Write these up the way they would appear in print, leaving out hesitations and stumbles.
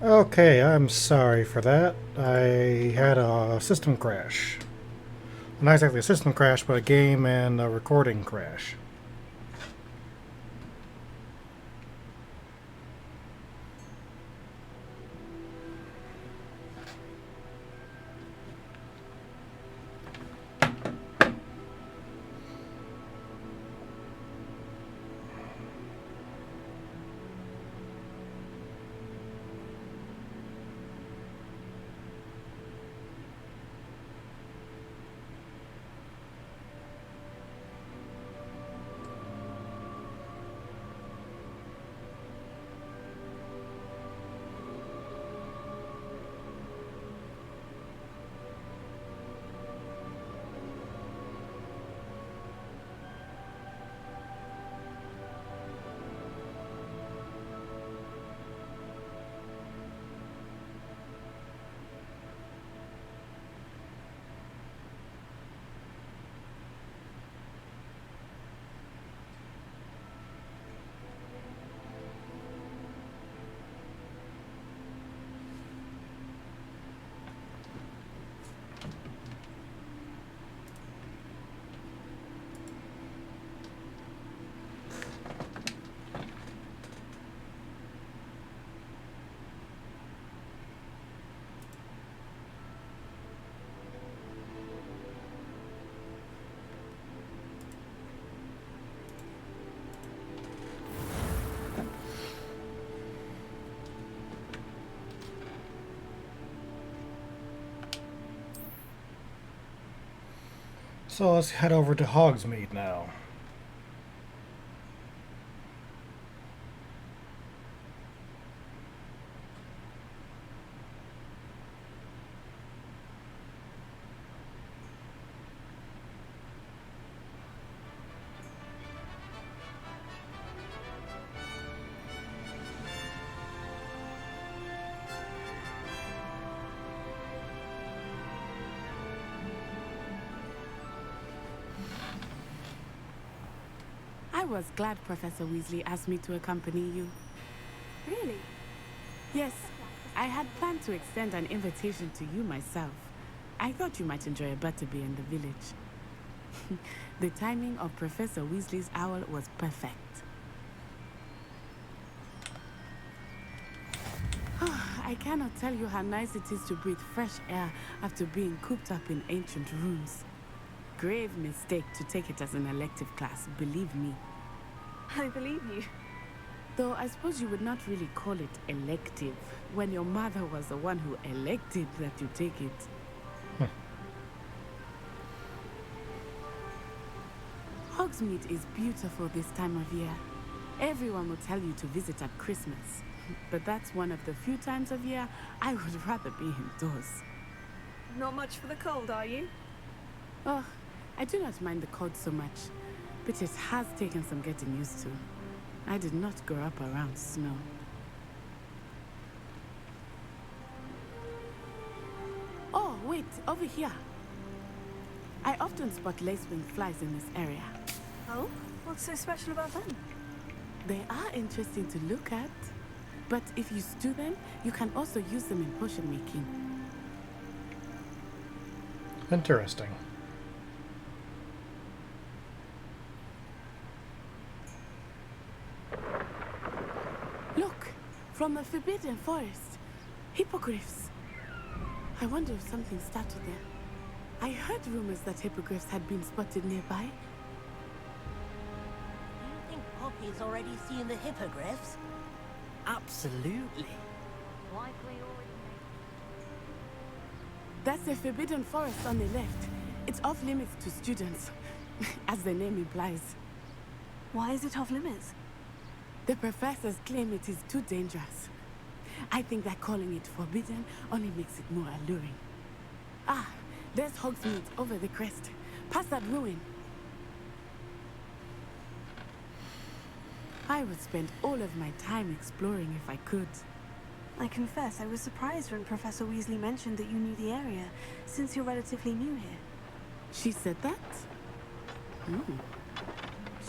Okay, I'm sorry for that. I had a system crash. Not exactly a system crash, but a game and a recording crash. So let's head over to Hogsmeade now. I was glad Professor Weasley asked me to accompany you. Really? Yes, I had planned to extend an invitation to you myself. I thought you might enjoy a butterbeer in the village. The timing of Professor Weasley's owl was perfect. I cannot tell you how nice it is to breathe fresh air after being cooped up in ancient rooms. Grave mistake to take it as an elective class, believe me. I believe you. Though I suppose you would not really call it elective when your mother was the one who elected that you take it. Hogsmeade is beautiful this time of year. Everyone will tell you to visit at Christmas, but that's one of the few times of year I would rather be indoors. Not much for the cold, are you? Oh, I do not mind the cold so much, but it has taken some getting used to. I did not grow up around snow. Oh, wait, over here. I often spot lacewing flies in this area. Oh? What's so special about them? They are interesting to look at, but if you stew them, you can also use them in potion making. Interesting. Look, from the Forbidden Forest. Hippogriffs. I wonder if something started there. I heard rumors that hippogriffs had been spotted nearby. Do you think Poppy's already seen the hippogriffs? Absolutely. That's the Forbidden Forest on the left. It's off limits to students, as the name implies. Why is it off limits? The professors claim it is too dangerous. I think that calling it forbidden only makes it more alluring. Ah, there's Hogsmeade over the crest. Past that ruin. I would spend all of my time exploring if I could. I confess I was surprised when Professor Weasley mentioned that you knew the area, since you're relatively new here. She said that?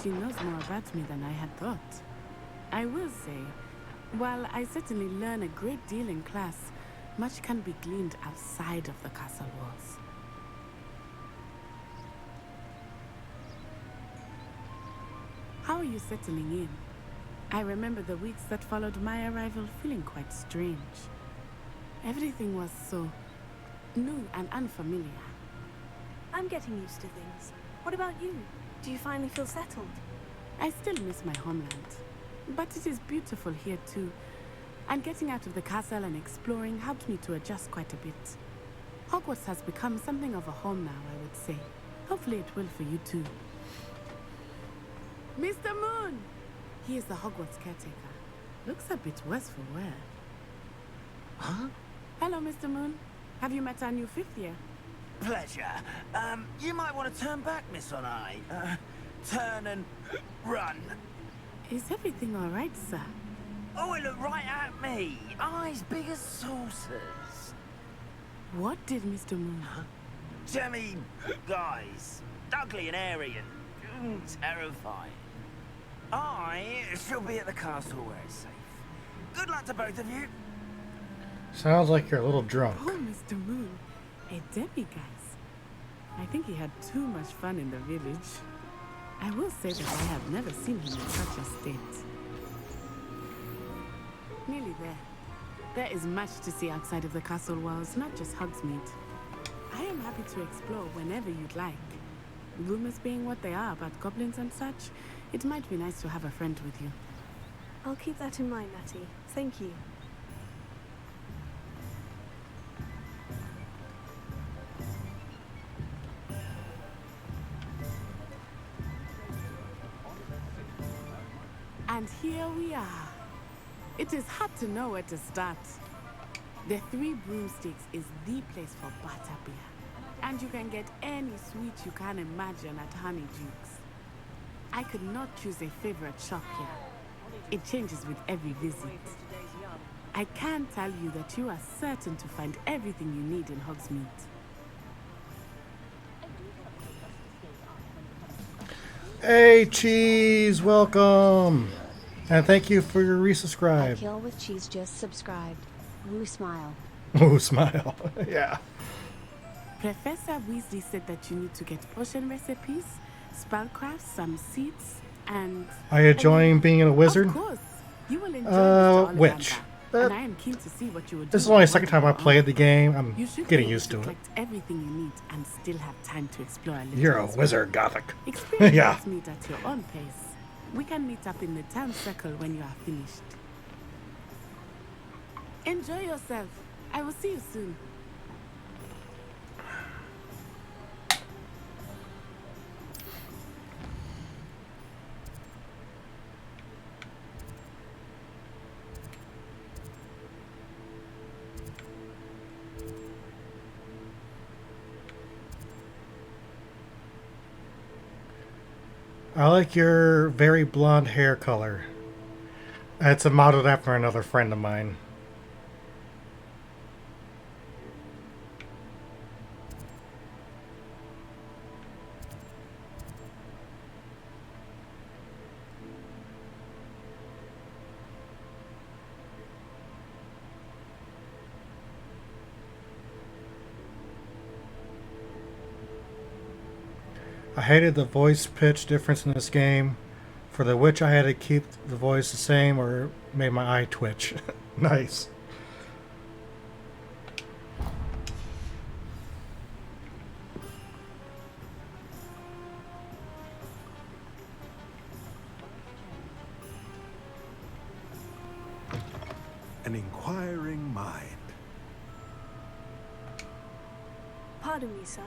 She knows more about me than I had thought. I will say, While I certainly learn a great deal in class, much can be gleaned outside of the castle walls. How are you settling in? I remember the weeks that followed my arrival feeling quite strange. Everything was so new and unfamiliar. I'm getting used to things. What about you? Do you finally feel settled? I still miss my homeland, but it is beautiful here too. And getting out of the castle and exploring helped me to adjust quite a bit. Hogwarts has become something of a home now, I would say. Hopefully it will for you too. Mr. Moon! He is the Hogwarts caretaker. Looks a bit worse for wear. Huh? Hello, Mr. Moon. Have you met our new fifth year? Pleasure. You might want to turn back, Miss Onai. Turn and run. Is everything all right, sir? Oh, it looked right at me. Eyes big as saucers. What did Mr. Moon? Jemmy guys. Ugly and airy and terrifying. I shall be at the castle where it's safe. Good luck to both of you. Sounds like you're a little drunk. Oh, Mr. Moon. A demiguise. I think he had too much fun in the village. I will say that I have never seen him in such a state. Nearly there. There is much to see outside of the castle walls, not just Hogsmeade. I am happy to explore whenever you'd like. Rumors being what they are about goblins and such, it might be nice to have a friend with you. I'll keep that in mind, Natty. Thank you. And here we are. It is hard to know where to start. The Three Broomsticks is the place for butterbeer. And you can get any sweet you can imagine at Honeydukes. I could not choose a favorite shop here. It changes with every visit. I can tell you that you are certain to find everything you need in Hogsmeade. Hey, Cheese, welcome. And thank you for your A resubscribe. Kill with Cheese just subscribed. Woo smile. Ooh, smile. Yeah. Professor Weasley said that you need to get potion recipes, spellcrafts, some seeds, and... Are you enjoying being a wizard? Of course. You will enjoy Mr. Which? Ollivander, and I am keen to see what you will do. This is only the second time I played the game. I'm You should getting be able used to it. collect everything you need and still have time to explore a little. You're a as well. wizard, Gothic. Experience Yeah. meet at your own pace. We can meet up in the town circle when you are finished. Enjoy yourself. I will see you soon. I like your very blonde hair color. It's a modeled after another friend of mine. I hated the voice pitch difference in this game. For the witch, I had to keep the voice the same or it made my eye twitch. Nice. An inquiring mind. Pardon me, sir.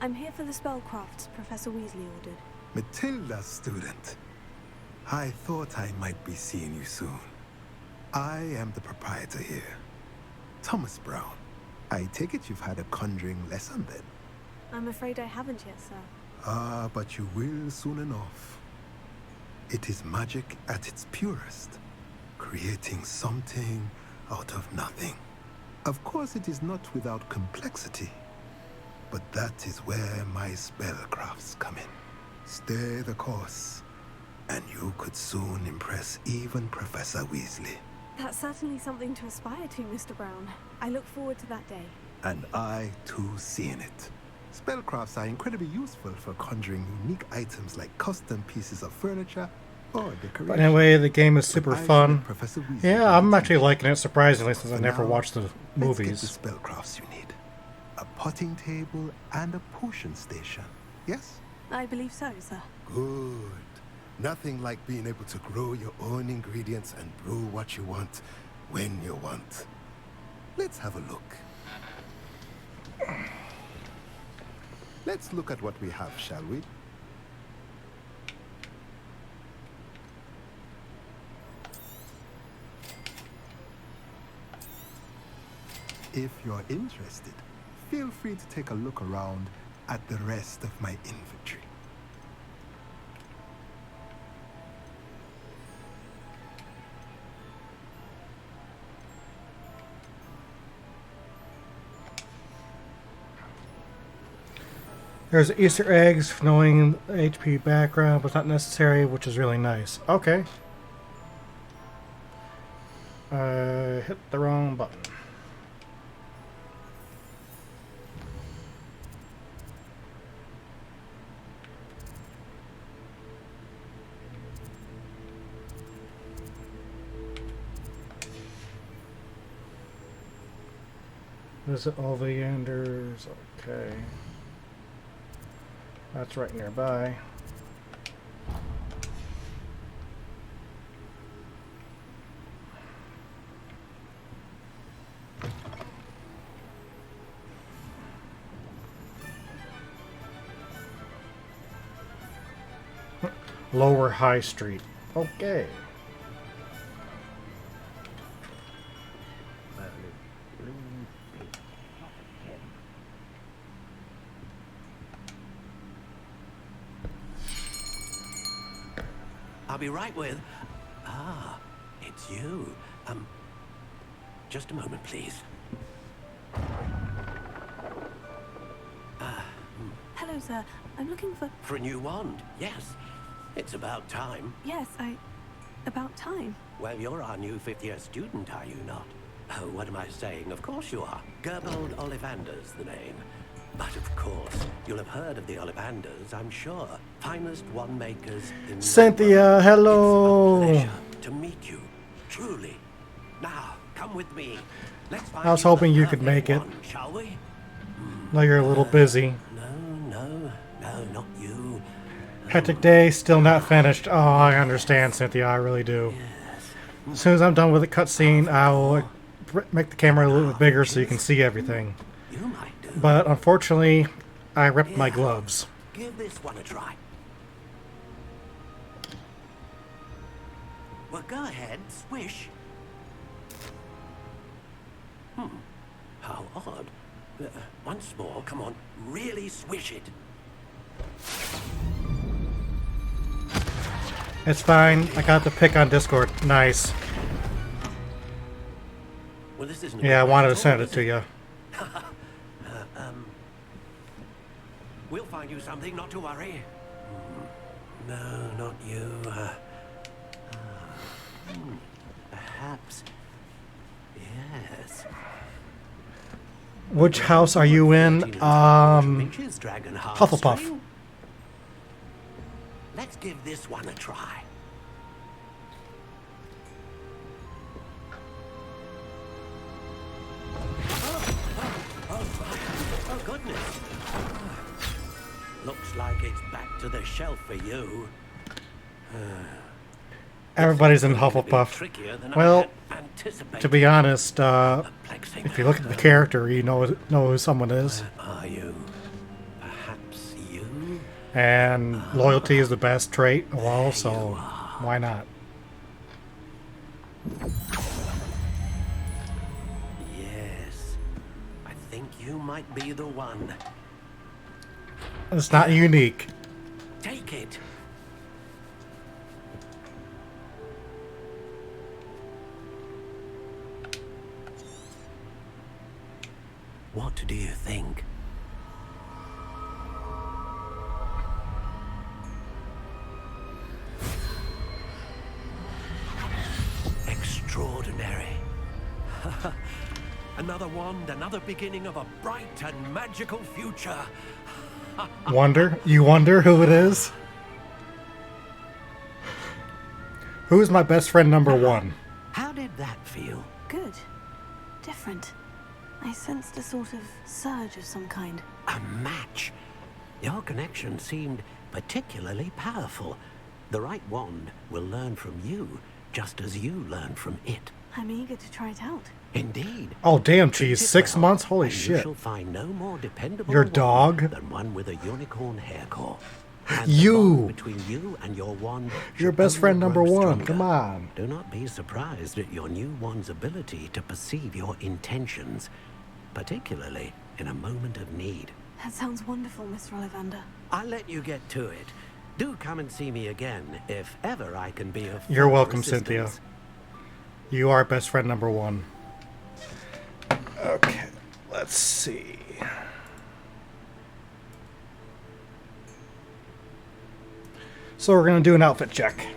I'm here for the spellcrafts Professor Weasley ordered. Matilda's student. I thought I might be seeing you soon. I am the proprietor here. Thomas Brown. I take it you've had a conjuring lesson then? I'm afraid I haven't yet, sir. Ah, but you will soon enough. It is magic at its purest, creating something out of nothing. Of course, it is not without complexity, but that is where my spellcrafts come in. Stay the course, and you could soon impress even Professor Weasley. That's certainly something to aspire to, Mr. Brown. I look forward to that day. And I, too, seeing it. Spellcrafts are incredibly useful for conjuring unique items like custom pieces of furniture or decoration. But anyway, the game is super But I fun. let Professor Weasley Yeah, I'm do actually it. liking it, surprisingly, since I For never now, watched the Let's movies. get the spellcrafts you need. A potting table and a potion station. Yes? I believe so, sir. Good. Nothing like being able to grow your own ingredients and brew what you want when you want. Let's have a look. Let's look at what we have, shall we? If you're interested, feel free to take a look around at the rest of my inventory. There's Easter eggs for knowing the HP background, but it's not necessary, which is really nice. Okay. I hit the wrong button. Visit all the Enders. Okay. That's right nearby. Lower High Street. Okay. I'll be right with... Ah, it's you. Just a moment, please. Hello, sir. I'm looking for... For a new wand, yes. It's about time. Yes, about time. Well, you're our new fifth-year student, are you not? Oh, what am I saying? Of course you are. Gerbold Ollivander's the name. But of course, you'll have heard of the Ollivanders, I'm sure. Finest wand makers in Cynthia, the world. hello. It's a pleasure to meet you, truly. Now, come with me. Let's find I was you the hoping you could perfect make it. one, shall we? No, you're a little busy. No, not you. Hectic day, still not finished. Oh, I understand, Cynthia. I really do. As soon as I'm done with the cutscene, I will make the camera a little bit bigger so you can see everything. You might do. But unfortunately, I ripped my gloves. Give this one a try. Well, go ahead, swish. How odd. Once more, come on, really swish it. It's fine. I got the pick on Discord. Nice. Well, this isn't. Yeah, I wanted to send it to you. We'll find you something, not to worry. No, not you. Perhaps. Yes. Which house are you in? Hufflepuff. Let's give this one a try. Oh, goodness. Looks like it's back to the shelf for you. Everybody's in Hufflepuff. Well, to be honest, if you look at the character, you know who someone is. Are you? Perhaps you? And loyalty is the best trait of all, so why not? Yes. I think you might be the one. It's not unique. Take it. What do you think? Extraordinary. Another wand, another beginning of a bright and magical future. Wonder? You wonder who it is? Who's my best friend number 1? How did that feel? Good. Different. I sensed a sort of surge of some kind. A match. Your connection seemed particularly powerful. The right wand will learn from you, just as you learn from it. I'm eager to try it out. Indeed. Oh, damn, cheese. 6 months? Holy And you shit. shall find no more dependable Your wand dog? than one with a unicorn hair core. And You. the bond between you and your wand Your shall best only friend number grow 1. stronger. Come on. Do not be surprised at your new wand's ability to perceive your intentions, particularly in a moment of need. That sounds wonderful, Mr. Ollivander. I'll let you get to it. Do come and see me again if ever I can be of You're further welcome, Cynthia. assistance. You are best friend number 1. Okay, let's see. So we're going to do an outfit check.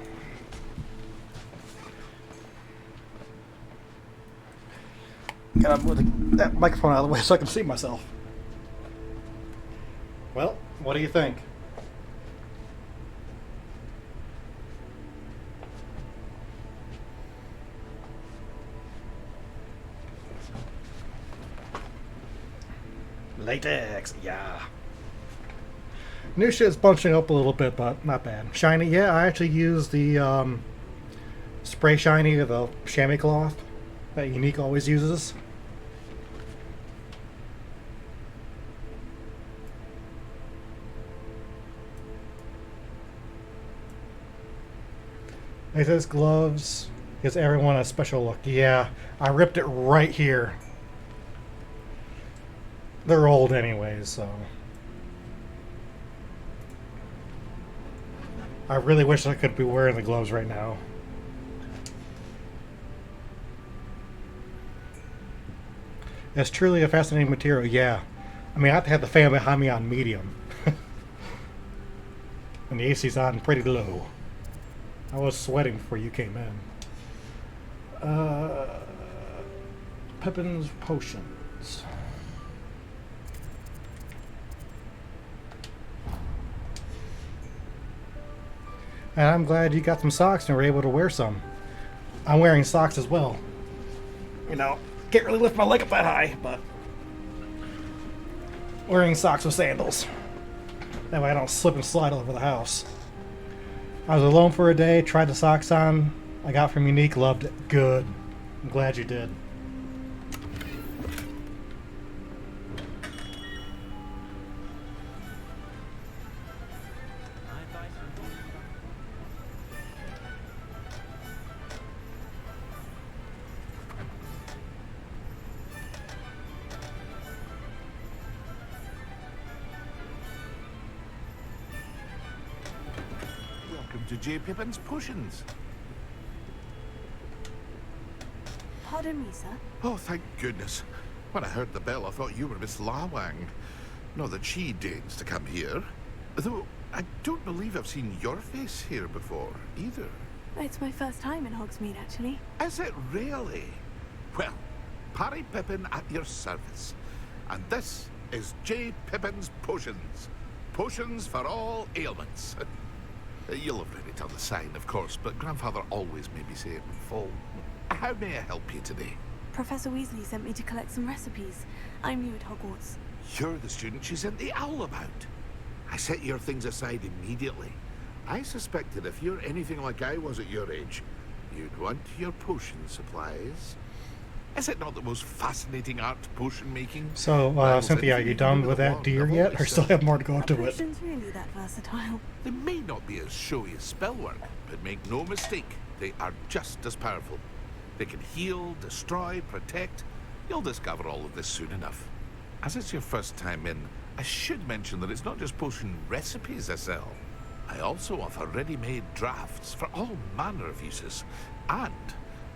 Gotta move that microphone out of the way so I can see myself. Well, what do you think? Latex, yeah. New shit's bunching up a little bit, but not bad. Shiny, yeah, I actually used the spray shiny, the chamois cloth that Unique always uses. It says gloves gives everyone a special look. Yeah, I ripped it right here. They're old anyways, so I really wish I could be wearing the gloves right now. It's truly a fascinating material, yeah. I mean, I have to have the fan behind me on medium. And the AC's on pretty low. I was sweating before you came in. Pippin's Potions. And I'm glad you got some socks and were able to wear some. I'm wearing socks as well. You know, can't really lift my leg up that high, but wearing socks with sandals. That way I don't slip and slide all over the house. I was alone for a day, tried the socks on. I got from Unique, loved it. Good. I'm glad you did. Welcome to J. Pippin's Potions. Pardon me, sir. Oh, thank goodness. When I heard the bell, I thought you were Miss Lawang. Not that she deigns to come here. Though, I don't believe I've seen your face here before, either. It's my first time in Hogsmeade, actually. Is it really? Well, Parry Pippin at your service. And this is J. Pippin's Potions. Potions for all ailments. You'll have read it on the sign, of course, but Grandfather always made me say it in full. How may I help you today? Professor Weasley sent me to collect some recipes. I'm new at Hogwarts. You're the student she sent the owl about. I set your things aside immediately. I suspected if you're anything like I was at your age, you'd want your potion supplies. Is it not the most fascinating art, potion making? So, Cynthia, are you done with that deer yet, or still have more to go Are to it? potions really that versatile? They may not be as showy as spellwork, but make no mistake, they are just as powerful. They can heal, destroy, protect. You'll discover all of this soon enough. As it's your first time in, I should mention that it's not just potion recipes I sell. I also offer ready-made drafts for all manner of uses, and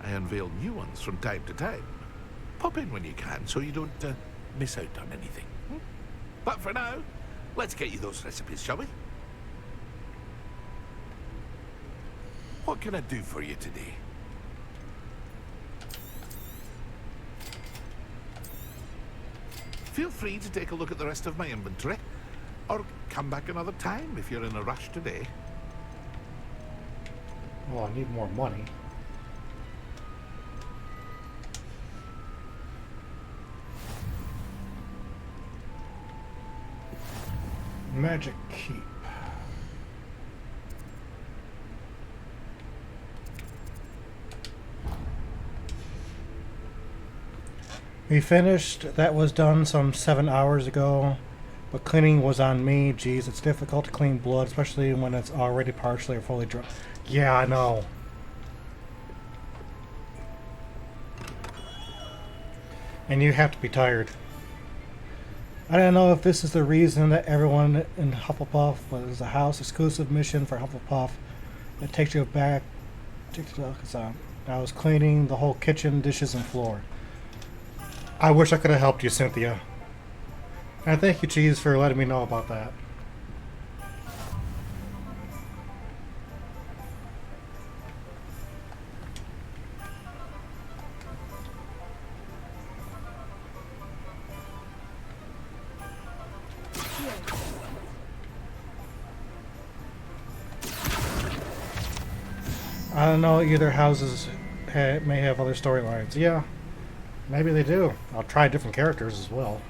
I unveil new ones from time to time. Pop in when you can so you don't miss out on anything. But for now, let's get you those recipes, shall we? What can I do for you today? feel free to take a look at the rest of my inventory. Or come back another time if you're in a rush today. Well, I need more money. Magic Keep. We finished. That was done some 7 hours ago. But cleaning was on me. Geez, it's difficult to clean blood, especially when it's already partially or fully dry. Yeah, I know. And you have to be tired. I don't know if this is the reason that everyone in Hufflepuff was a house exclusive mission for Hufflepuff that takes you back. I was cleaning the whole kitchen, dishes, and floor. I wish I could have helped you, Cynthia. And thank you, Cheese, for letting me know about that. I don't know, either houses may have other storylines. Yeah, maybe they do. I'll try different characters as well.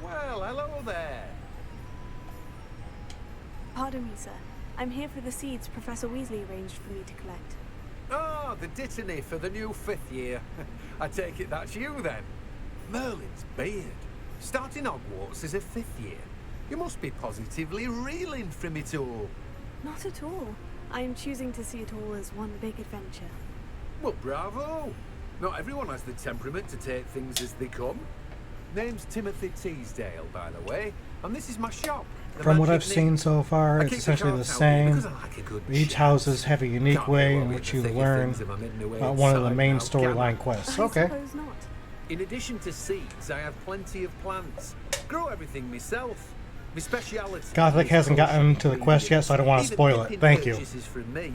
Well, hello there. Pardon me, sir. I'm here for the seeds Professor Weasley arranged for me to collect. Oh, the dittany for the new 5th year. I take it that's you then. Merlin's beard. Starting Hogwarts as a 5th year. You must be positively reeling from it all. Not at all. I am choosing to see it all as one big adventure. Well, bravo. Not everyone has the temperament to take things as they come. Name's Timothy Teasdale, by the way, and this is my shop. From what I've seen so far, it's essentially the same. Each houses have a unique way in which you learn about one of the main storyline quests. Okay. I suppose not. In addition to seeds, I have plenty of plants. Grow everything myself. My speciality. Gothic hasn't gotten to the quest yet, so I don't want to spoil it. Thank you. Purchases from me.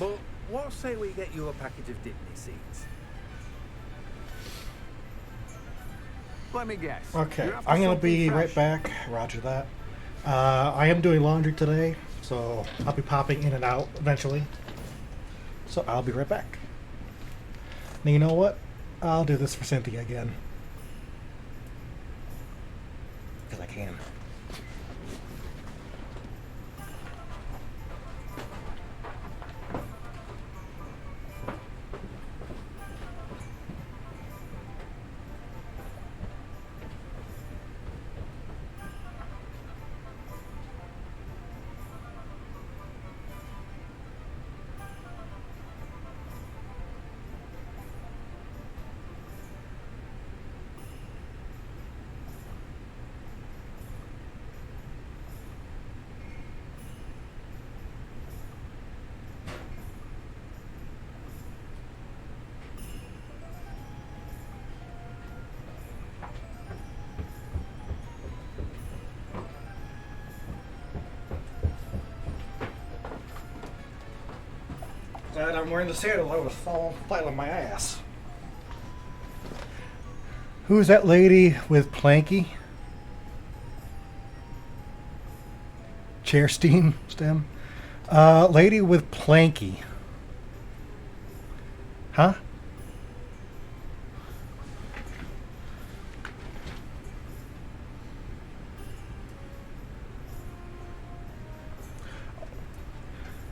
But what say we get you a package of Dittany seeds? Let me guess. Okay, I'm going to be right back. Roger that. I am doing laundry today, so I'll be popping in and out eventually. So I'll be right back. Now, you know what? I'll do this for Cynthia again. Because I can. Glad I'm wearing the sandal. I would have fallen flat on my ass. Who's that lady with Planky? Chair stem? Lady with Planky. Huh?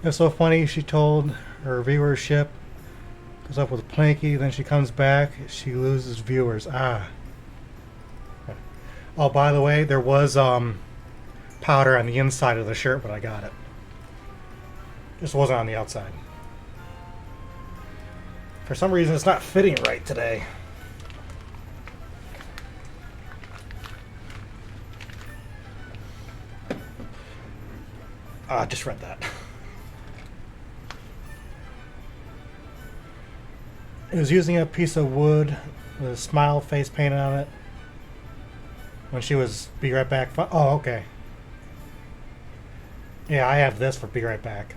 It's so funny, she told her viewership goes up with Planky, then she comes back, she loses viewers. Ah. Oh, by the way, there was powder on the inside of the shirt, but I got it. Just wasn't on the outside. For some reason, it's not fitting right today. I just read that. It was using a piece of wood with a smile face painted on it when she was Be Right Back. Oh, okay. Yeah, I have this for Be Right Back.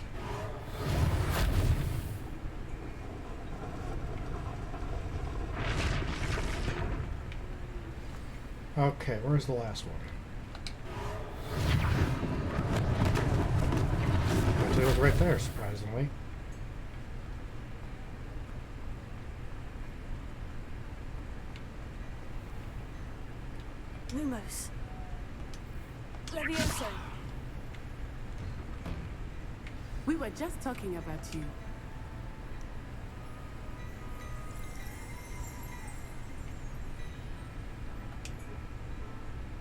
Okay, where's the last one? Actually, it was right there, surprisingly. Lumos. Levioso. We were just talking about you.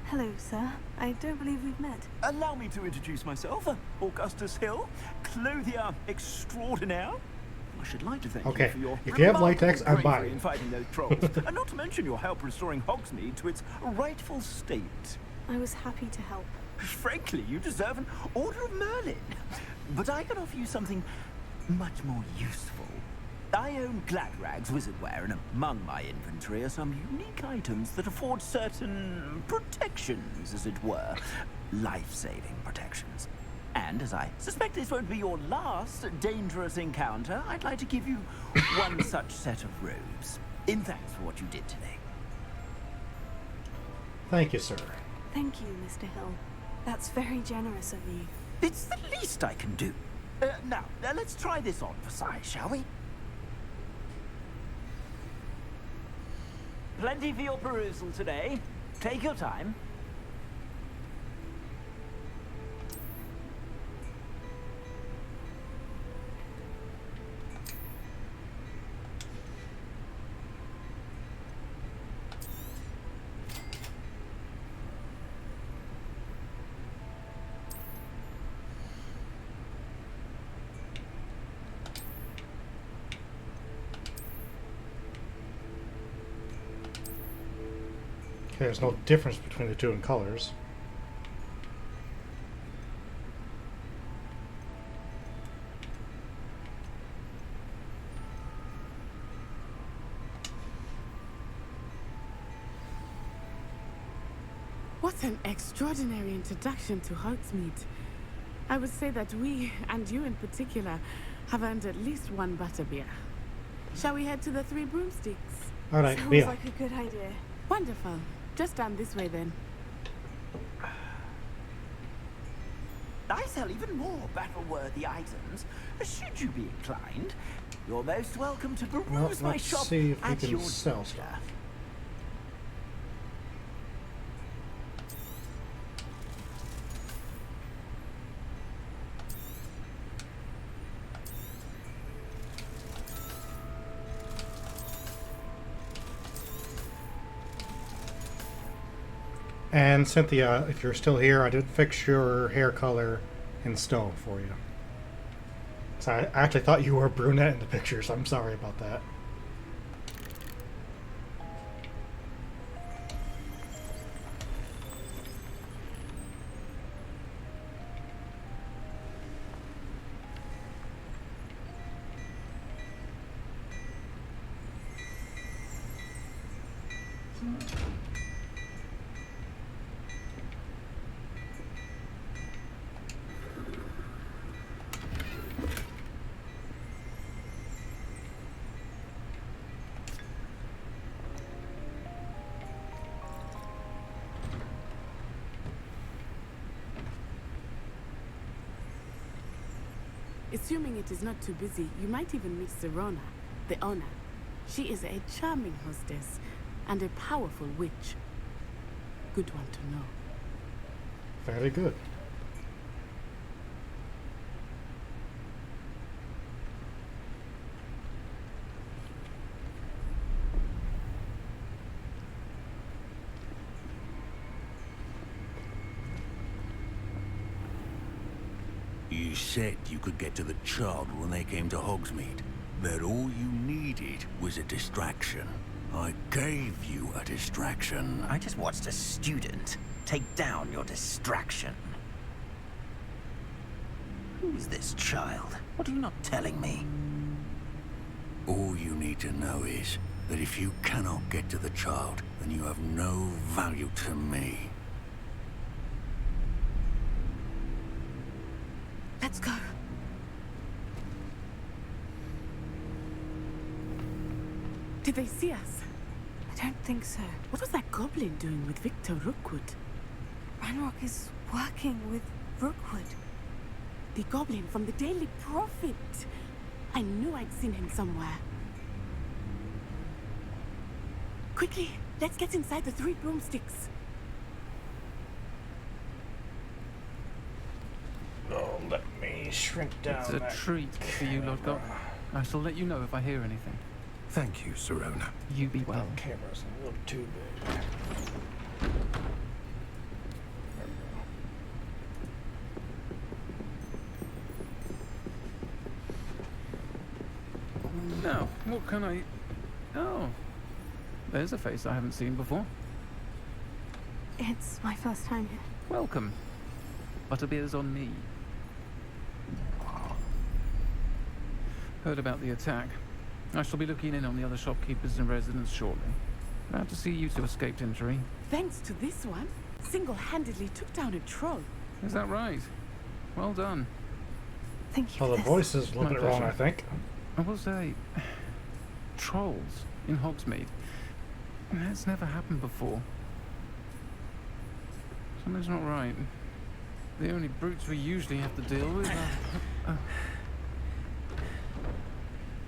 Hello, sir. I don't believe we've met. Allow me to introduce myself, Augustus Hill, clothier extraordinaire. I should like to thank you for your if you have latex, I'm bravery buying. in fighting those trolls, and not to mention your help restoring Hogsmeade to its rightful state. I was happy to help. Frankly, you deserve an Order of Merlin. But I can offer you something much more useful. I own Gladrag's wizardware, and among my inventory are some unique items that afford certain protections, as it were. Life-saving protections. And as I suspect this won't be your last dangerous encounter, I'd like to give you one such set of robes, in thanks for what you did today. Thank you, sir. Thank you, Mr. Hill. That's very generous of you. It's the least I can do. Now, let's try this on for size, shall we? Plenty for your perusal today. Take your time. Okay, there's no difference between the two in colors. What an extraordinary introduction to Hogsmeade. I would say that we, and you in particular, have earned at least one butterbeer. Shall we head to the Three Broomsticks? All right, Sounds Mia. like a good idea. Wonderful. Just down this way then. I sell even more battle-worthy items. Should you be inclined, you're most welcome to peruse Well, my let's shop see if we at can your sell leisure. stuff. And Cynthia, if you're still here, I did fix your hair color in stone for you. So I actually thought you were brunette in the picture, so I'm sorry about that. Assuming it is not too busy, you might even meet Serona, the owner. She is a charming hostess and a powerful witch. Good one to know. Very good. You said you could get to the child when they came to Hogsmeade. That all you needed was a distraction. I gave you a distraction. I just watched a student take down your distraction. Who's this child? What are you not telling me? All you need to know is that if you cannot get to the child, then you have no value to me. Let's go. Did they see us? I don't think so. What was that goblin doing with Victor Rookwood? Ranrock is working with Rookwood. The goblin from the Daily Prophet. I knew I'd seen him somewhere. Quickly, let's get inside the 3 broomsticks. Oh, let me shrink down. It's a treat for you, Lord God. I shall let you know if I hear anything. Thank you, Serona. You be well. That camera's a little too big. Now, what can I... Oh, there's a face I haven't seen before. It's my first time here. Welcome. Butterbeer's on me. Heard about the attack. I shall be looking in on the other shopkeepers and residents shortly. Glad to see you two escaped injury. Thanks to this one, single-handedly took down a troll. Is that right? Well done. Thank you. Well, the voice is a little My bit wrong, pleasure. I think. I will say, trolls in Hogsmeade. That's never happened before. Something's not right. The only brutes we usually have to deal with are...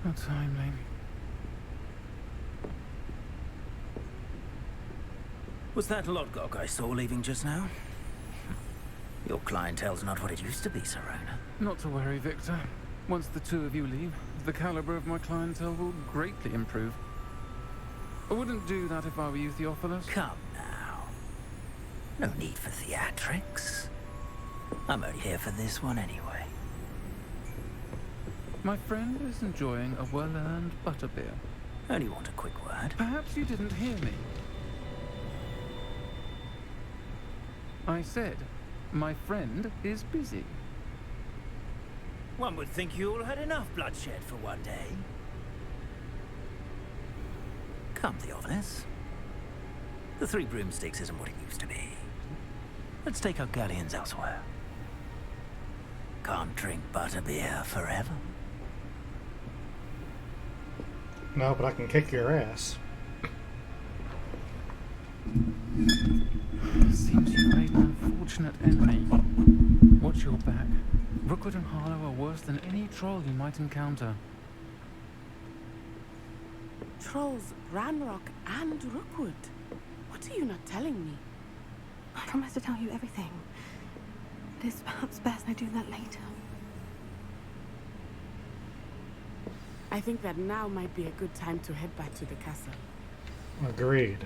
How timely. Was that Lodgok I saw leaving just now? Your clientele's not what it used to be, Serona. Not to worry, Victor. Once the two of you leave, the caliber of my clientele will greatly improve. I wouldn't do that if I were you, Theophilus. Come now. No need for theatrics. I'm only here for this one anyway. My friend is enjoying a well-earned butterbeer. Only want a quick word. Perhaps you didn't hear me. I said, my friend is busy. One would think you all had enough bloodshed for one day. Come, Theophilus. The 3 broomsticks isn't what it used to be. Let's take our galleons elsewhere. Can't drink butterbeer forever. No, but I can kick your ass. Seems you've made an unfortunate enemy. Watch your back. Rookwood and Harlow are worse than any troll you might encounter. Trolls, Ranrock, and Rookwood. What are you not telling me? I promise to tell you everything. It is perhaps best I do that later. I think that now might be a good time to head back to the castle. Agreed.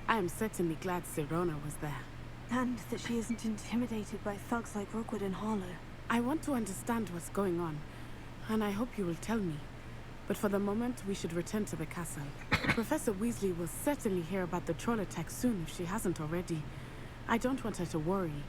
I am certainly glad Serona was there. And that she isn't intimidated by thugs like Rookwood and Harlow. I want to understand what's going on, and I hope you will tell me. But for the moment, we should return to the castle. Professor Weasley will certainly hear about the troll attack soon if she hasn't already. I don't want her to worry.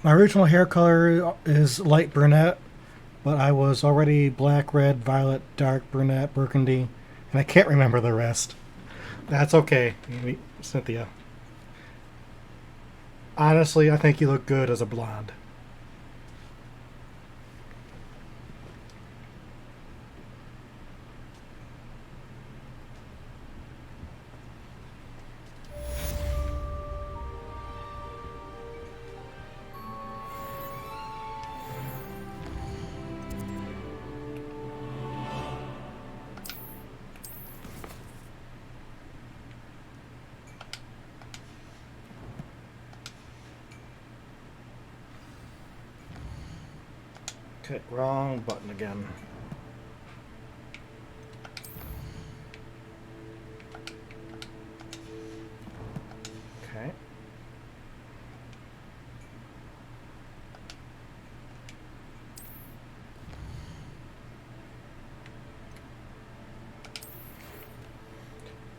My original hair color is light brunette, but I was already black, red, violet, dark, brunette, burgundy, and I can't remember the rest. That's okay, Cynthia. Honestly, I think you look good as a blonde. Okay, wrong button again.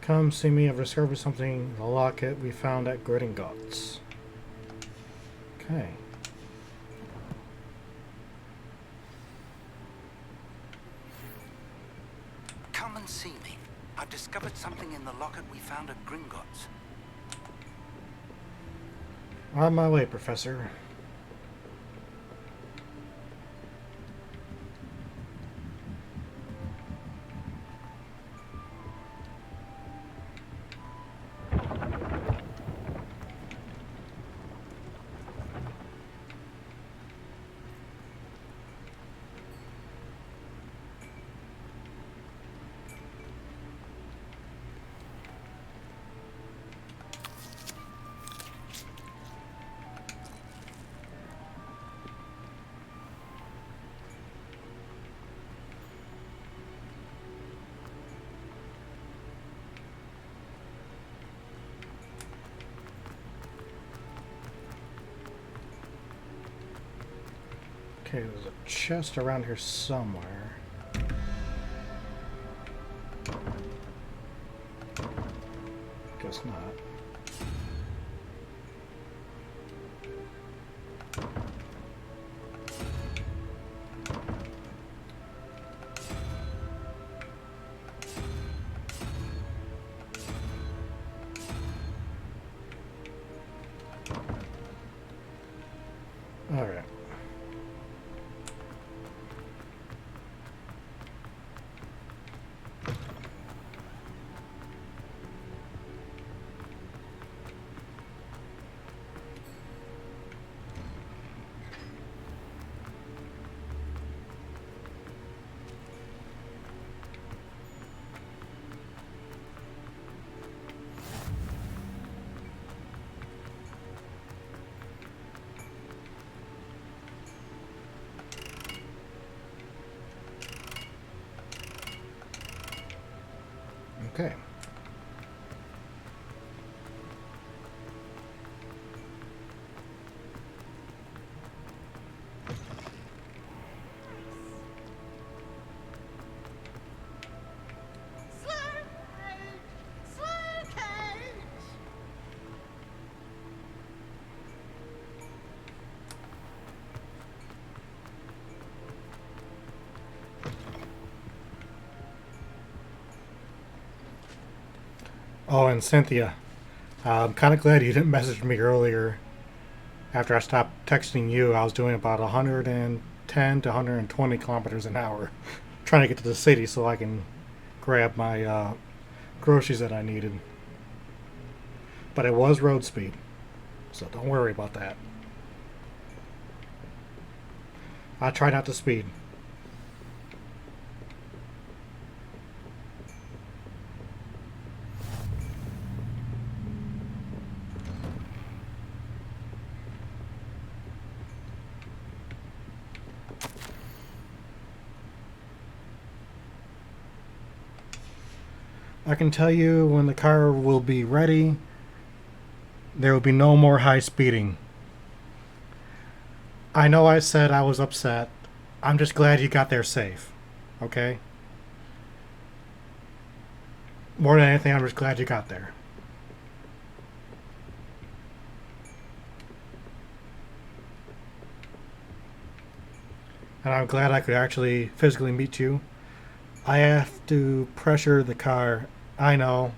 Come see me. I've discovered something, the locket we found at Grittingotts. Okay. Come and see me. I've discovered something in the locket we found at Gringotts. On my way, Professor. Okay, there's a chest around here somewhere. Guess not. All right. Okay. Oh, and Cynthia, I'm kind of glad you didn't message me earlier. After I stopped texting you, I was doing about 110 to 120 kilometers an hour, trying to get to the city so I can grab my groceries that I needed. But it was road speed, so don't worry about that. I try not to speed. I can tell you when the car will be ready, there will be no more high speeding. I know I said I was upset. I'm just glad you got there safe. Okay? More than anything, I'm just glad you got there. And I'm glad I could actually physically meet you. I have to pressure the car. I know.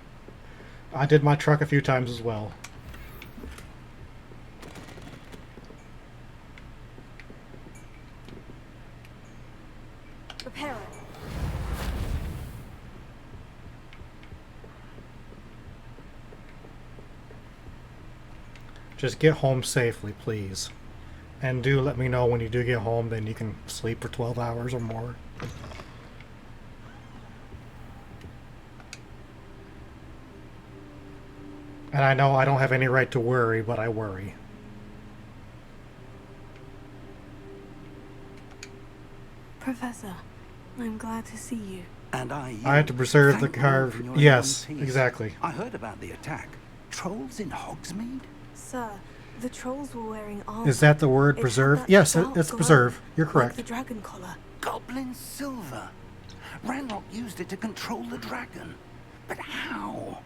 I did my truck a few times as well. Repair it. Just get home safely, please. And do let me know when you do get home, then you can sleep for 12 hours or more. And I know I don't have any right to worry, but I worry. Professor, I'm glad to see you. And I had to preserve the car. Yes, exactly. I heard about the attack. Trolls in Hogsmeade? Sir, the trolls were wearing armor. Is that the word, preserve? Yes, it's preserve. You're correct. Like the dragon collar. Goblin silver. Ranrock used it to control the dragon. But how?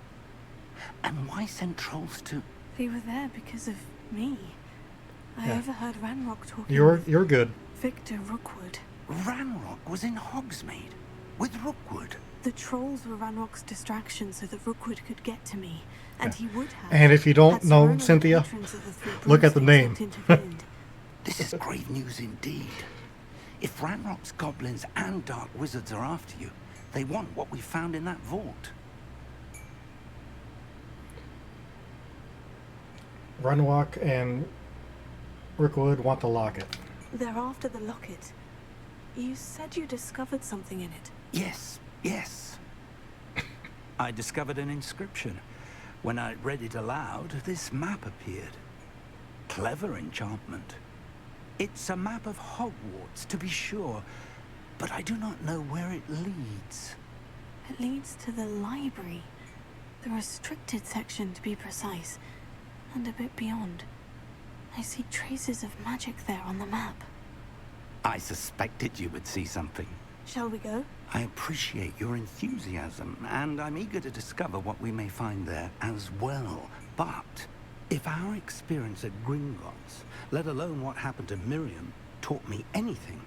And why send trolls to... They were there because of me. I Yeah. overheard Ranrock talking You're with good. Victor Rookwood. Ranrock was in Hogsmeade with Rookwood. The trolls were Ranrock's distraction so that Rookwood could get to me, and he would have. And if you don't had know Serona, the Cynthia, patrons of the Three look at the Broomsticks, name. not intervened. This is grave news indeed. If Ranrock's goblins and dark wizards are after you, they want what we found in that vault. Runwalk and Rookwood want the locket. They're after the locket. You said you discovered something in it. Yes, yes. I discovered an inscription. When I read it aloud, this map appeared. Clever enchantment. It's a map of Hogwarts, to be sure, but I do not know where it leads. It leads to the library. The restricted section, to be precise. And a bit beyond. I see traces of magic there on the map. I suspected you would see something. Shall we go? I appreciate your enthusiasm, and I'm eager to discover what we may find there as well. But if our experience at Gringotts, let alone what happened to Miriam, taught me anything,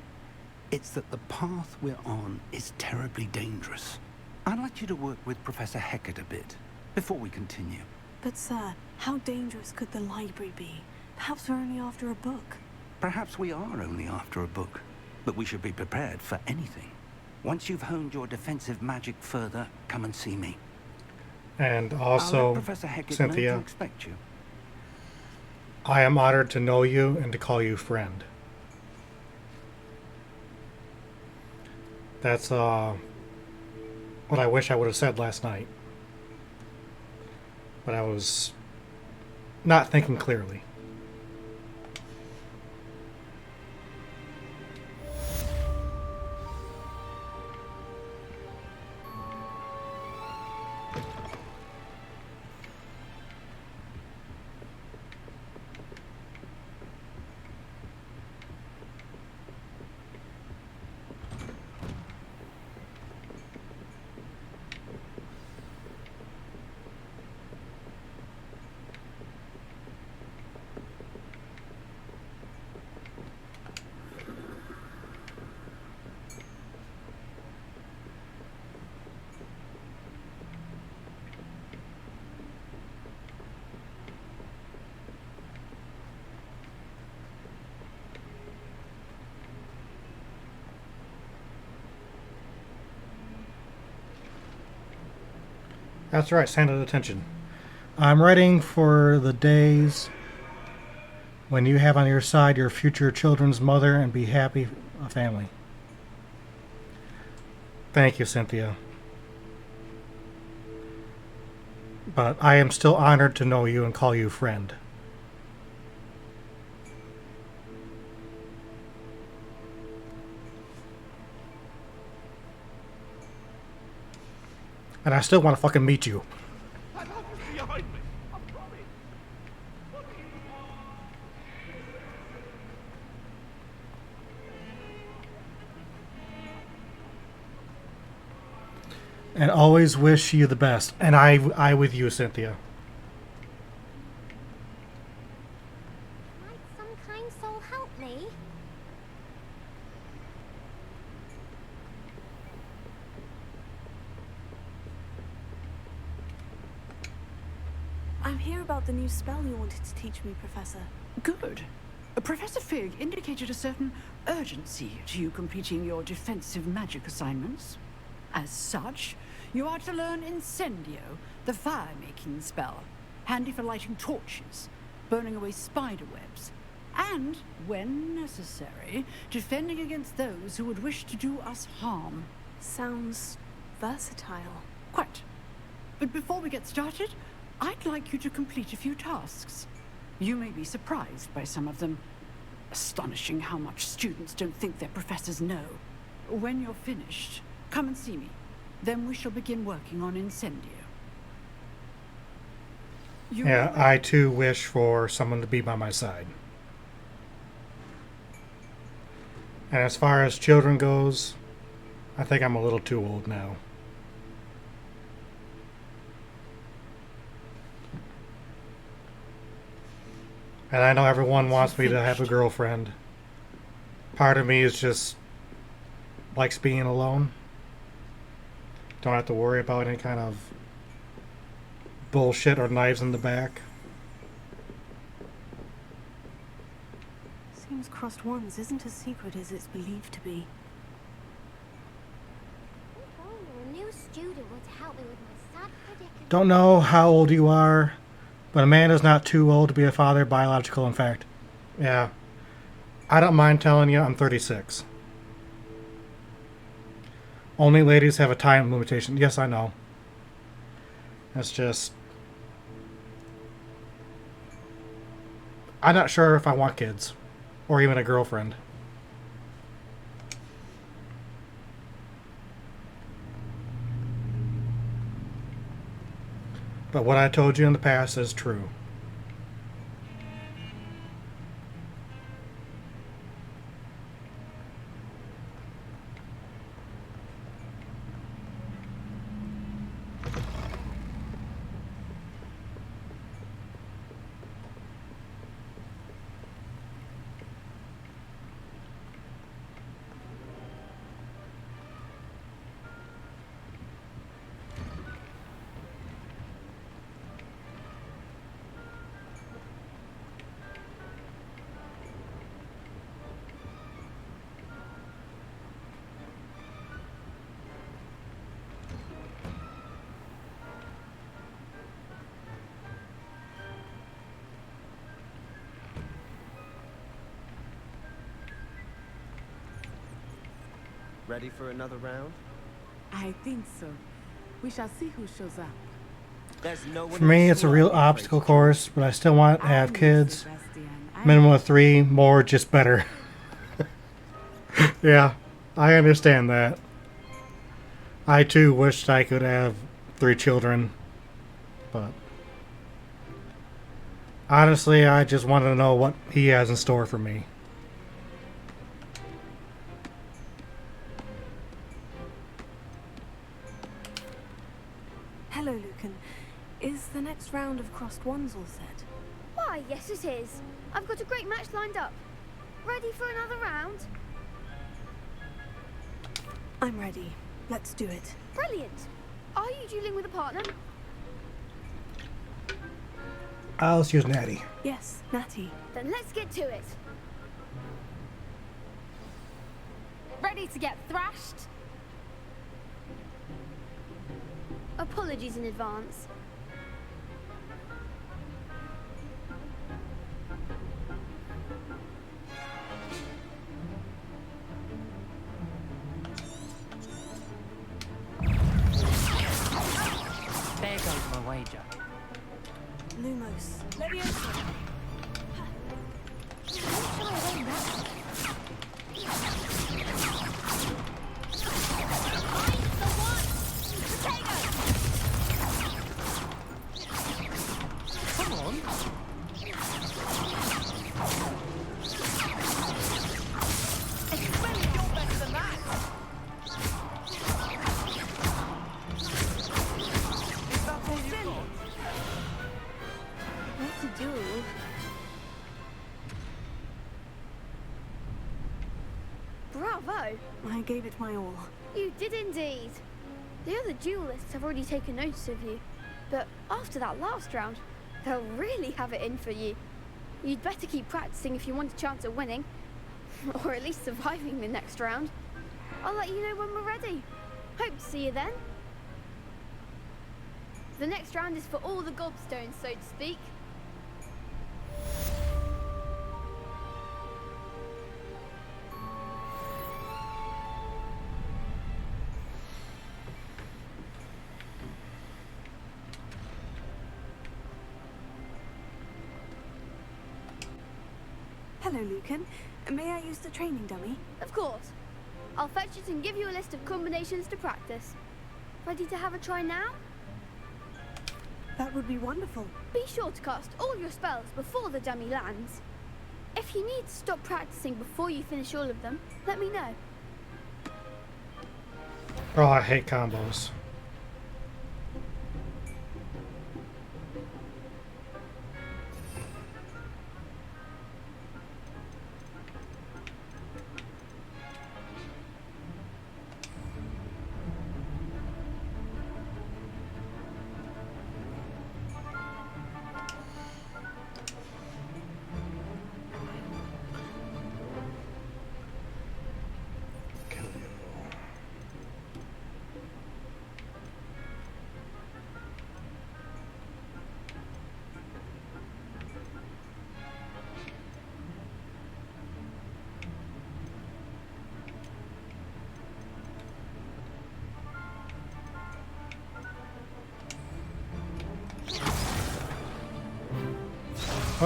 it's that the path we're on is terribly dangerous. I'd like you to work with Professor Hecat a bit, before we continue. But sir, how dangerous could the library be? Perhaps we're only after a book. Perhaps we are only after a book, but we should be prepared for anything. Once you've honed your defensive magic further, come and see me. And I'll also, let Professor Hecat know to Cynthia, expect you. I am honored to know you and to call you friend. That's what I wish I would have said last night. But I was not thinking clearly. That's right, standard attention. I'm writing for the days when you have on your side your future children's mother and be happy a family. Thank you, Cynthia. But I am still honored to know you and call you friend. And I still want to fucking meet you. That house is behind me. I promise. And always wish you the best. And I with you, Cynthia. Might some kind soul help me? I'm here about the new spell you wanted to teach me, Professor. Good. Professor Fig indicated a certain urgency to you completing your defensive magic assignments. As such, you are to learn Incendio, the fire-making spell, handy for lighting torches, burning away spider webs, and, when necessary, defending against those who would wish to do us harm. Sounds versatile. Quite. But before we get started, I'd like you to complete a few tasks. You may be surprised by some of them. Astonishing how much students don't think their professors know. When you're finished, come and see me. Then we shall begin working on Incendio. Yeah, I too wish for someone to be by my side. And as far as children goes, I think I'm a little too old now. And I know everyone wants me to have a girlfriend. Part of me is just likes being alone. Don't have to worry about any kind of bullshit or knives in the back. Seems Crossed Wands isn't as secret as it's believed to be. A new student will help me with my sad predicament. Don't know how old you are, but Amanda's not too old to be a father, biological in fact. Yeah. I don't mind telling you I'm 36. Only ladies have a time limitation. Yes, I know. It's just... I'm not sure if I want kids. Or even a girlfriend. But what I told you in the past is true. Ready for another round? I think so. We shall see who shows up. There's no one For me, it's a real obstacle course, but I still want to have kids. Minimum of 3, more, just better. Yeah, I understand that. I too wished I could have 3 children, but honestly, I just wanted to know what he has in store for me. Hello, Lucan. Is the next round of Crossed Wands all set? Why, yes it is. I've got a great match lined up. Ready for another round? I'm ready. Let's do it. Brilliant. Are you dueling with a partner? Let's use Natty. Yes, Natty. Then let's get to it. Ready to get thrashed? Apologies in advance. There goes my wager. Lumos. Leviosa. Come on. Explain you're better than that. Is that all you got? What a duel. Bravo! I gave it my all. You did indeed. The other duelists have already taken notice of you, but after that last round, they'll really have it in for you. You'd better keep practicing if you want a chance at winning, or at least surviving the next round. I'll let you know when we're ready. Hope to see you then. The next round is for all the gobstones, so to speak. Hello, Lucan. May I use the training dummy? Of course. I'll fetch it and give you a list of combinations to practice. Ready to have a try now? That would be wonderful. Be sure to cast all your spells before the dummy lands. If you need to stop practicing before you finish all of them, let me know. Oh, I hate combos.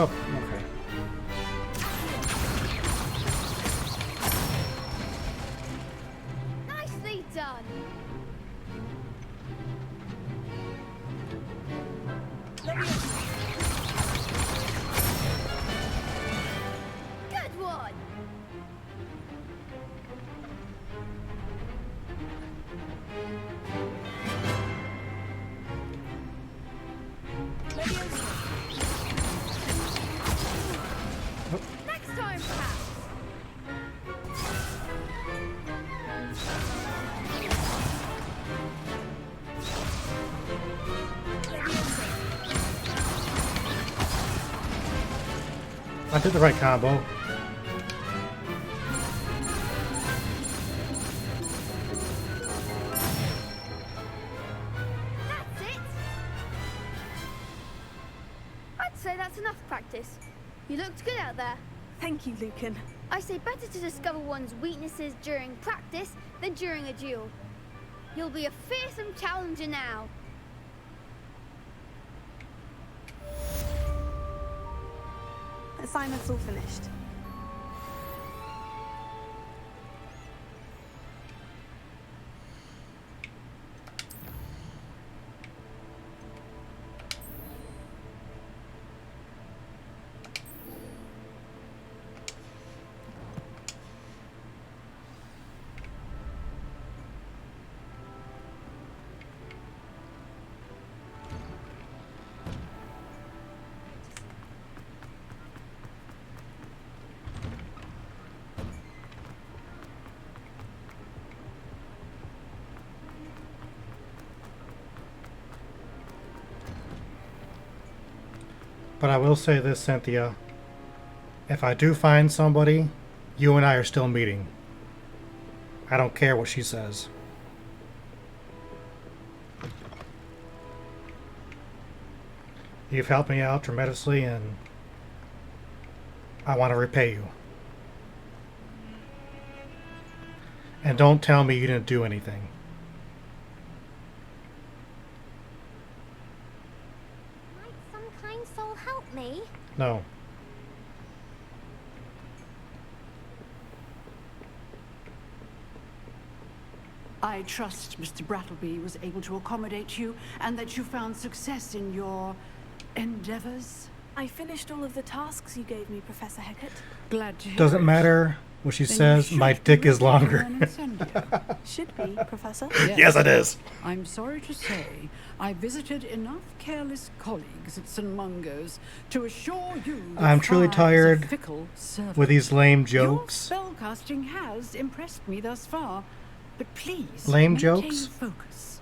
Oh, okay. Nicely done. Good one. Next time, perhaps. I did the right combo. That's it. I'd say that's enough practice. You looked good out there. Thank you, Lucan. I say better to discover one's weaknesses during practice than during a duel. You'll be a fearsome challenger now. Assignment's all finished. But I will say this, Cynthia. If I do find somebody, you and I are still meeting. I don't care what she says. You've helped me out tremendously, and I want to repay you. And don't tell me you didn't do anything. Might some kind soul help me? No. I trust Mr. Brattleby was able to accommodate you and that you found success in your endeavors. I finished all of the tasks you gave me, Professor Hecat. Glad to hear Doesn't it. matter what she Then says, you my should be dick is ready to longer. learn Incendio. Should be, Professor. Yes, it is. I'm sorry to say, I visited enough careless colleagues at St. Mungo's to assure you that I'm truly fire is a tired fickle servant. with these lame Your jokes. spellcasting has impressed me thus far, but please Lame maintain jokes? focus.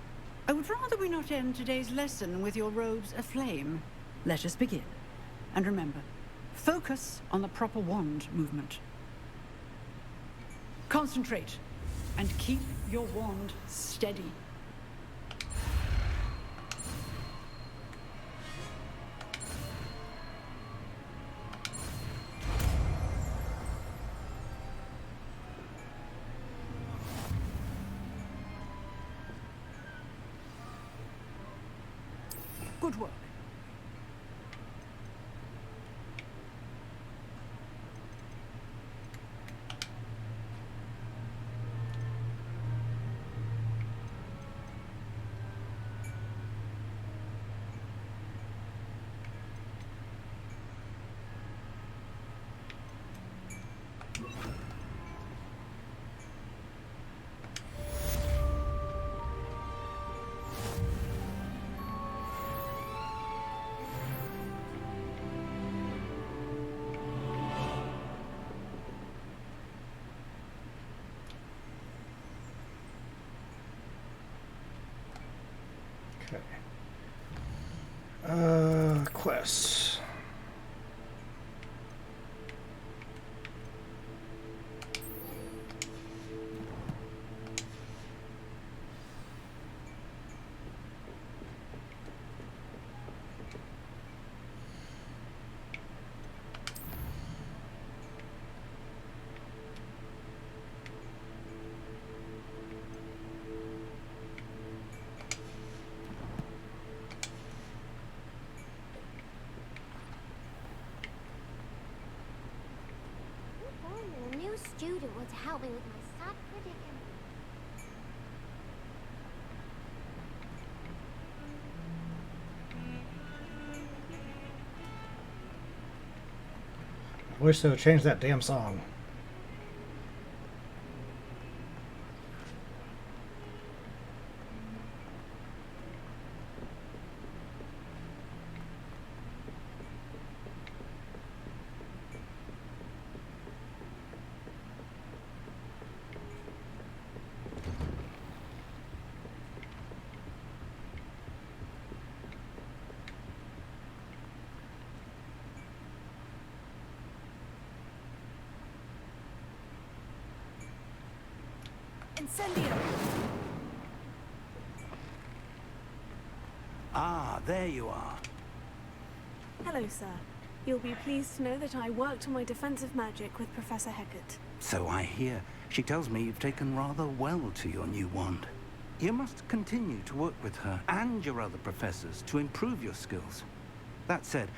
I would rather we not end today's lesson with your robes aflame. Let us begin. And remember, focus on the proper wand movement. Concentrate and keep your wand steady. Good work. Quests. help me with my sad predicament. I wish they would change that damn song. Incendio! Ah, there you are. Hello, sir. You'll be pleased to know that I worked on my defensive magic with Professor Heckert. So I hear. She tells me you've taken rather well to your new wand. You must continue to work with her and your other professors to improve your skills. That said,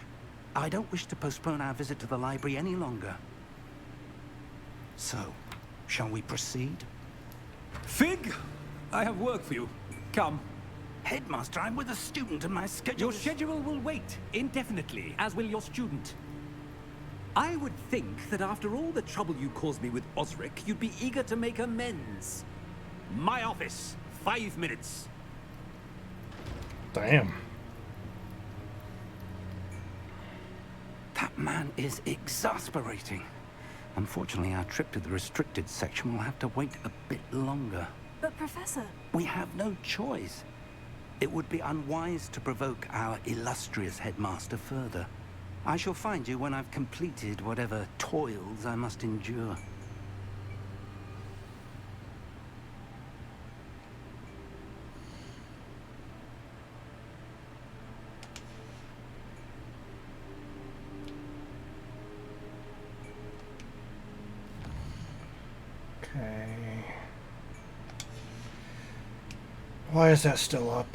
I don't wish to postpone our visit to the library any longer. So, shall we proceed? Fig, I have work for you. Come. Headmaster, I'm with a student and my schedule Your schedule will wait indefinitely, as will your student. I would think that after all the trouble you caused me with Osric, you'd be eager to make amends. My office, 5 minutes. Damn. That man is exasperating. Unfortunately, our trip to the restricted section will have to wait a bit longer. But, Professor... We have no choice. It would be unwise to provoke our illustrious headmaster further. I shall find you when I've completed whatever toils I must endure. Okay. Why is that still up?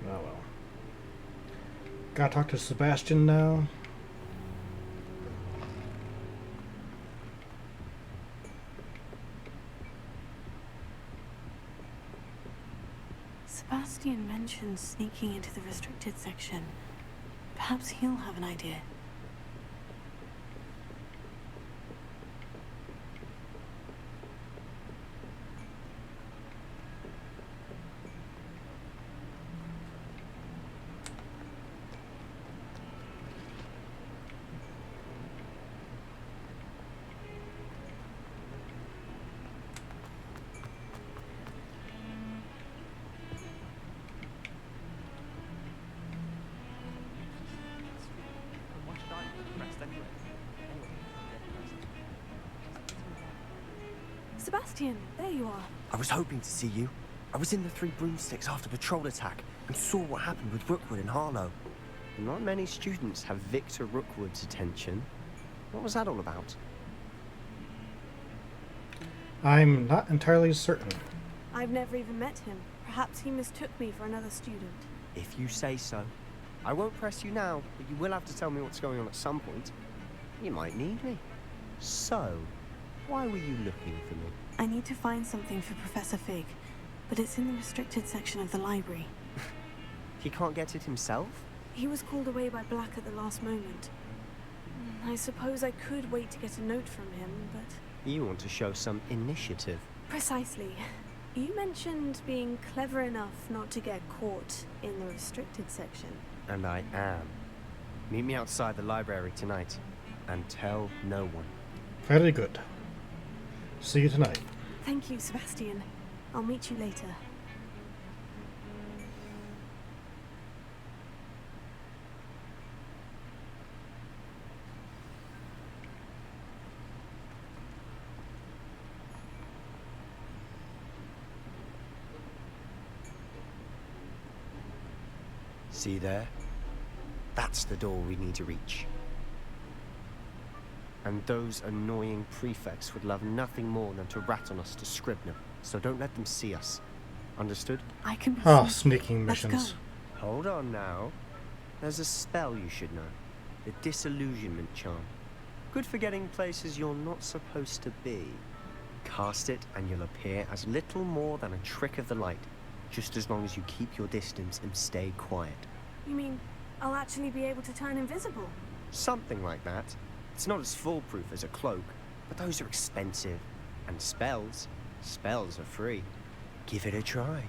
Oh well. Gotta talk to Sebastian now. Sebastian mentioned sneaking into the restricted section. Perhaps he'll have an idea. Sebastian, there you are. I was hoping to see you. I was in the Three Broomsticks after patrol attack and saw what happened with Rookwood and Harlow. Not many students have Victor Rookwood's attention. What was that all about? I'm not entirely certain. I've never even met him. Perhaps he mistook me for another student. If you say so. I won't press you now, but you will have to tell me what's going on at some point. You might need me. So, why were you looking for me? I need to find something for Professor Fig, but it's in the restricted section of the library. He can't get it himself? He was called away by Black at the last moment. I suppose I could wait to get a note from him, but... You want to show some initiative. Precisely. You mentioned being clever enough not to get caught in the restricted section. And I am. Meet me outside the library tonight, and tell no one. Very good. See you tonight. Thank you, Sebastian. I'll meet you later. See there? That's the door we need to reach. And those annoying prefects would love nothing more than to rat on us to Scribner, so don't let them see us. Understood? I can be sneaking missions. Hold on now. There's a spell you should know. The disillusionment charm. Good for getting places you're not supposed to be. Cast it and you'll appear as little more than a trick of the light, just as long as you keep your distance and stay quiet. You mean I'll actually be able to turn invisible? Something like that. It's not as foolproof as a cloak, but those are expensive. And spells are free. Give it a try.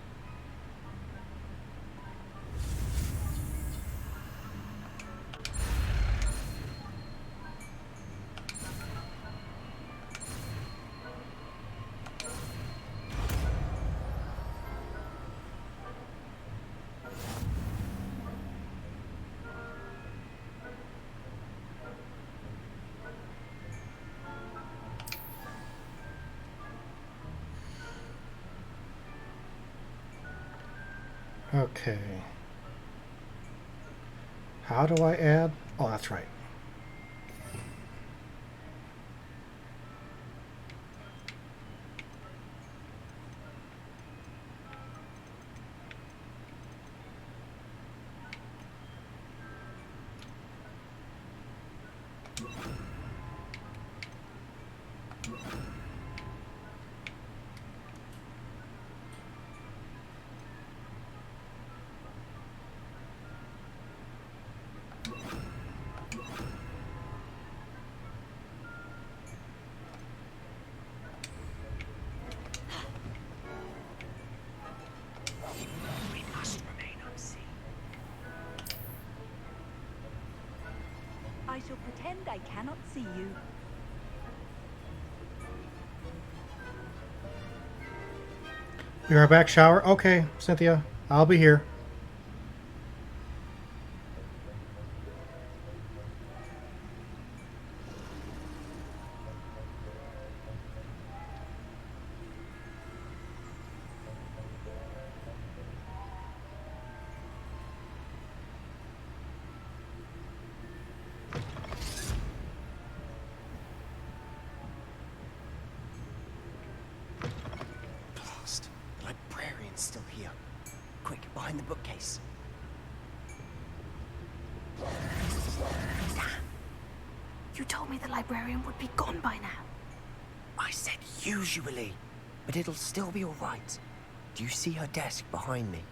Okay. How do I add? Oh, that's right. We must remain unseen. I shall pretend I cannot see you. You're back, shower? Okay, Cynthia, I'll be here. Blast. The librarian's still here. Quick, behind the bookcase. Damn. You told me the librarian would be gone by now. I said usually, but it'll still be all right. Do you see her desk behind me?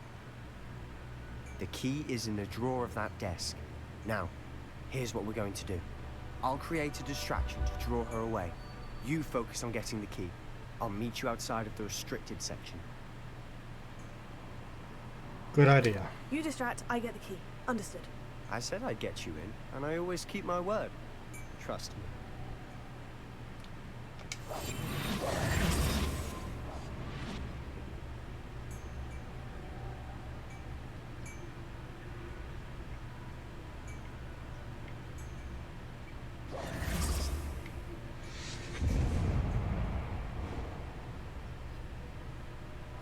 The key is in the drawer of that desk. Now, here's what we're going to do. I'll create a distraction to draw her away. You focus on getting the key. I'll meet you outside of the restricted section. Good idea. You distract, I get the key. Understood. I said I'd get you in, and I always keep my word. Trust me.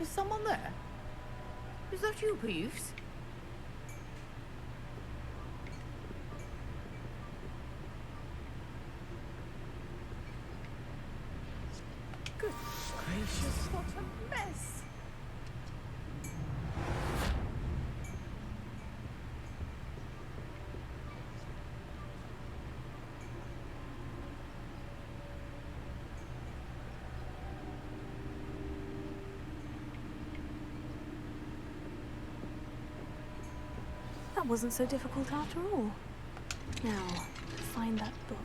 Is someone there? Is that you, Peeves? Good gracious, what a mess! That wasn't so difficult after all. Now, find that book.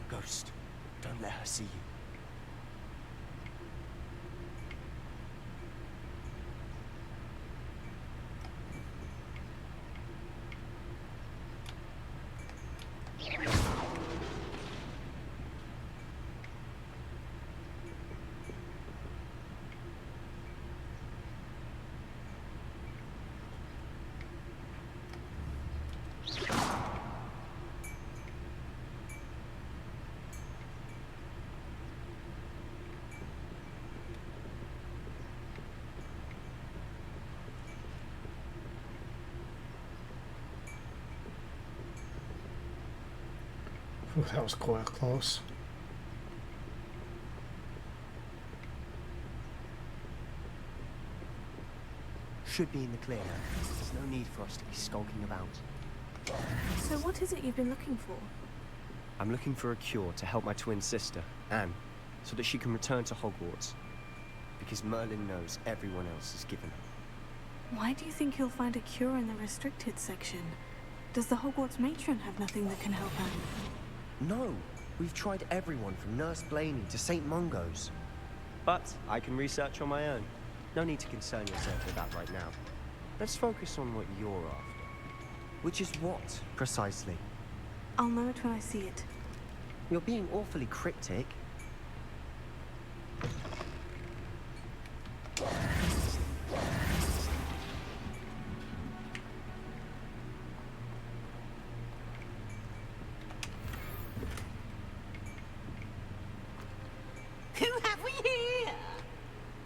Ghost, don't let her see you. Ooh, that was quite close. Should be in the clear now. There's no need for us to be skulking about. So what is it you've been looking for? I'm looking for a cure to help my twin sister, Anne, so that she can return to Hogwarts. Because Merlin knows everyone else is given her. Why do you think you'll find a cure in the restricted section? Does the Hogwarts matron have nothing that can help her? No, we've tried everyone from Nurse Blaney to St. Mungo's. But I can research on my own. No need to concern yourself with that right now. Let's focus on what you're after. Which is what, precisely? I'll know it when I see it. You're being awfully cryptic. Who have we here?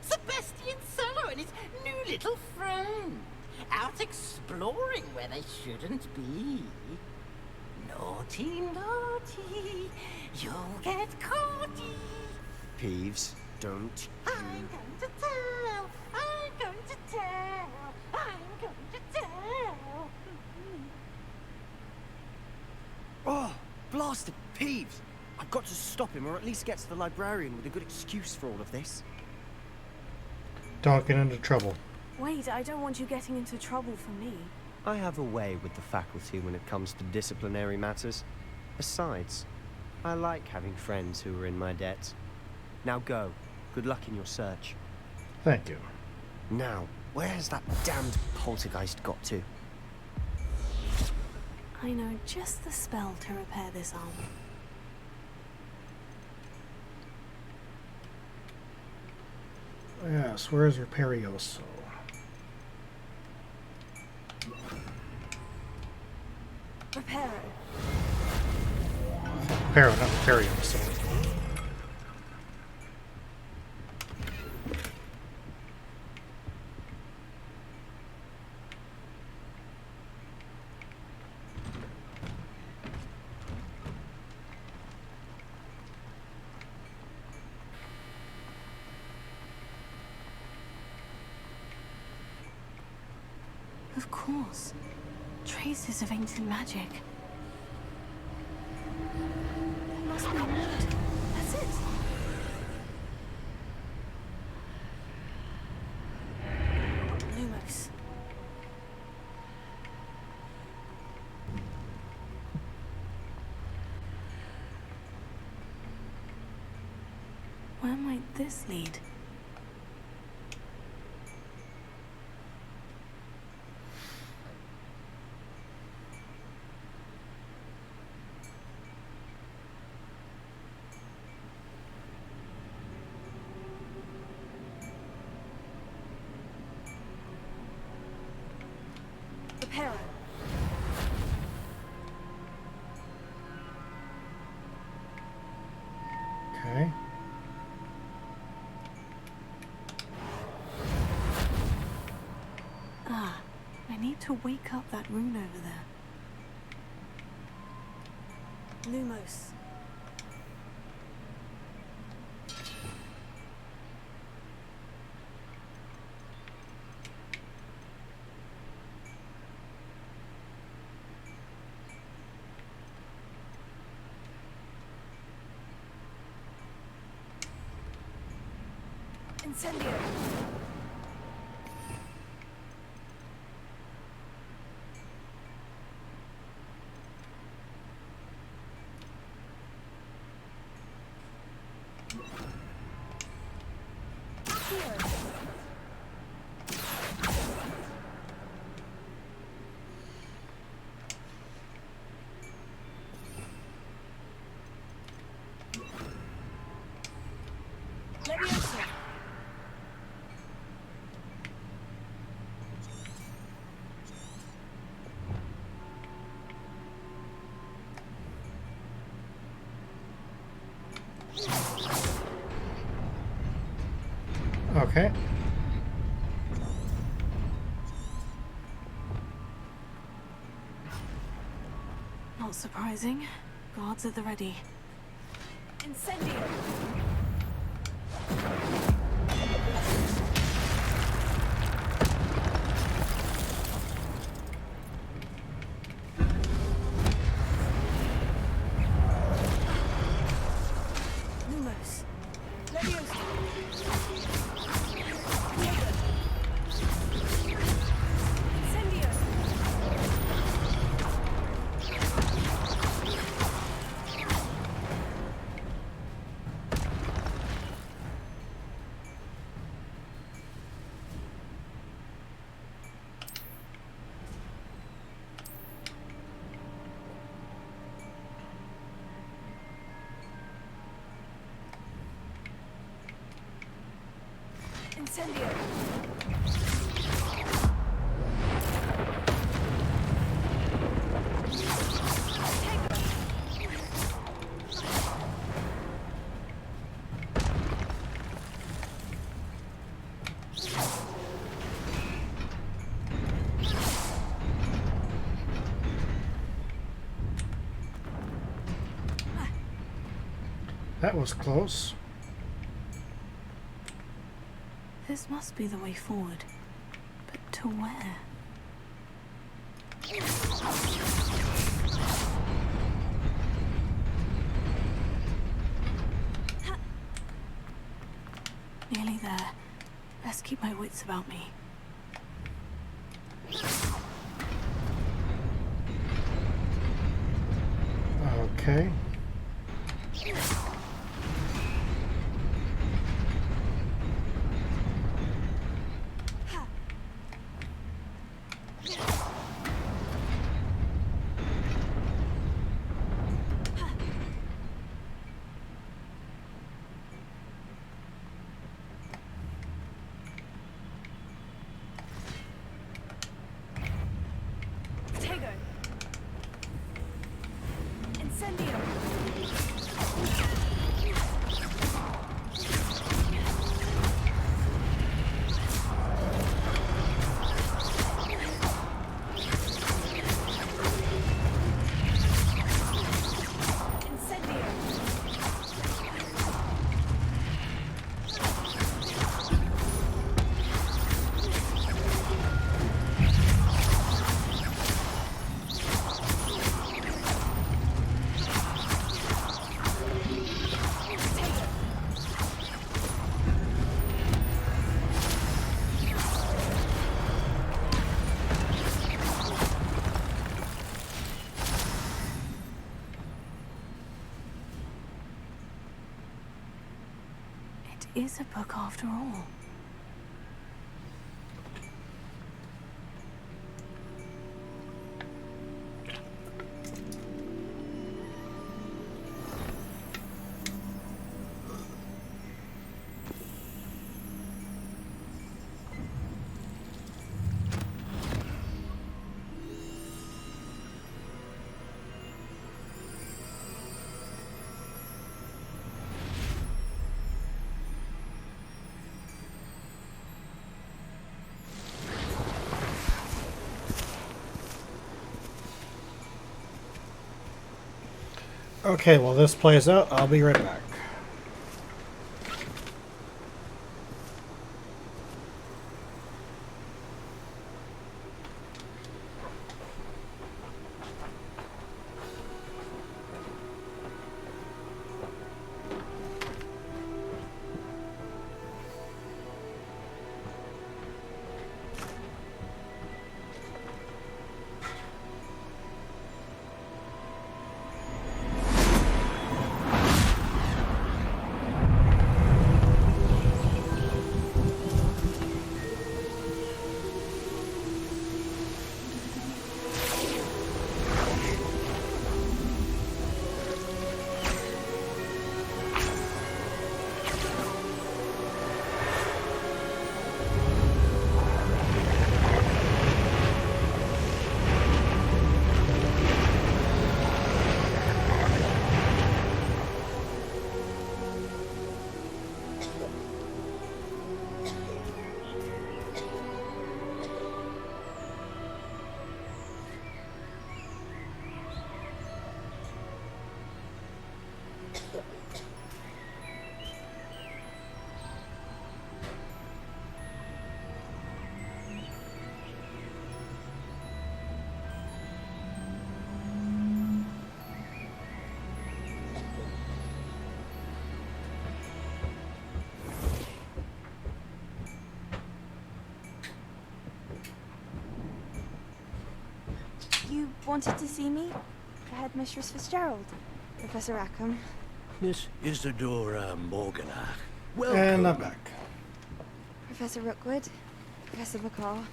Sebastian Solo and his new little friend. Out exploring where they shouldn't be. Naughty, naughty, you'll get caughty. Peeves, don't you... I'm going to tell, I'm going to tell, I'm going to tell. Oh, blasted Peeves! I've got to stop him, or at least get to the librarian with a good excuse for all of this. Don't get into trouble. Wait, I don't want you getting into trouble for me. I have a way with the faculty when it comes to disciplinary matters. Besides, I like having friends who are in my debt. Now go. Good luck in your search. Thank you. Now, where has that damned poltergeist got to? I know just the spell to repair this arm. Yes, where's Reperioso? Reparo. Reparo, not Reperioso. Of course. Traces of ancient magic. There must be a note. That's it. Lumos. Where might this lead? Reparo. Okay. Ah, I need to wake up that rune over there. Lumos. Incendio. Leviosa. Okay. Not surprising. Guards at the ready. Incendio! Lumos. Leviosa. Incendio! Incendio! That was close. This must be the way forward. But to where? Nearly there. Best keep my wits about me. Okay. Tego! Incendio! It is a book after all. Okay, while this plays out, I'll be right back. wanted to see me? The headmistress Fitzgerald, Professor Rackham. Miss Isadora Morganach. And I'm back. Professor Rookwood, Professor McCaw.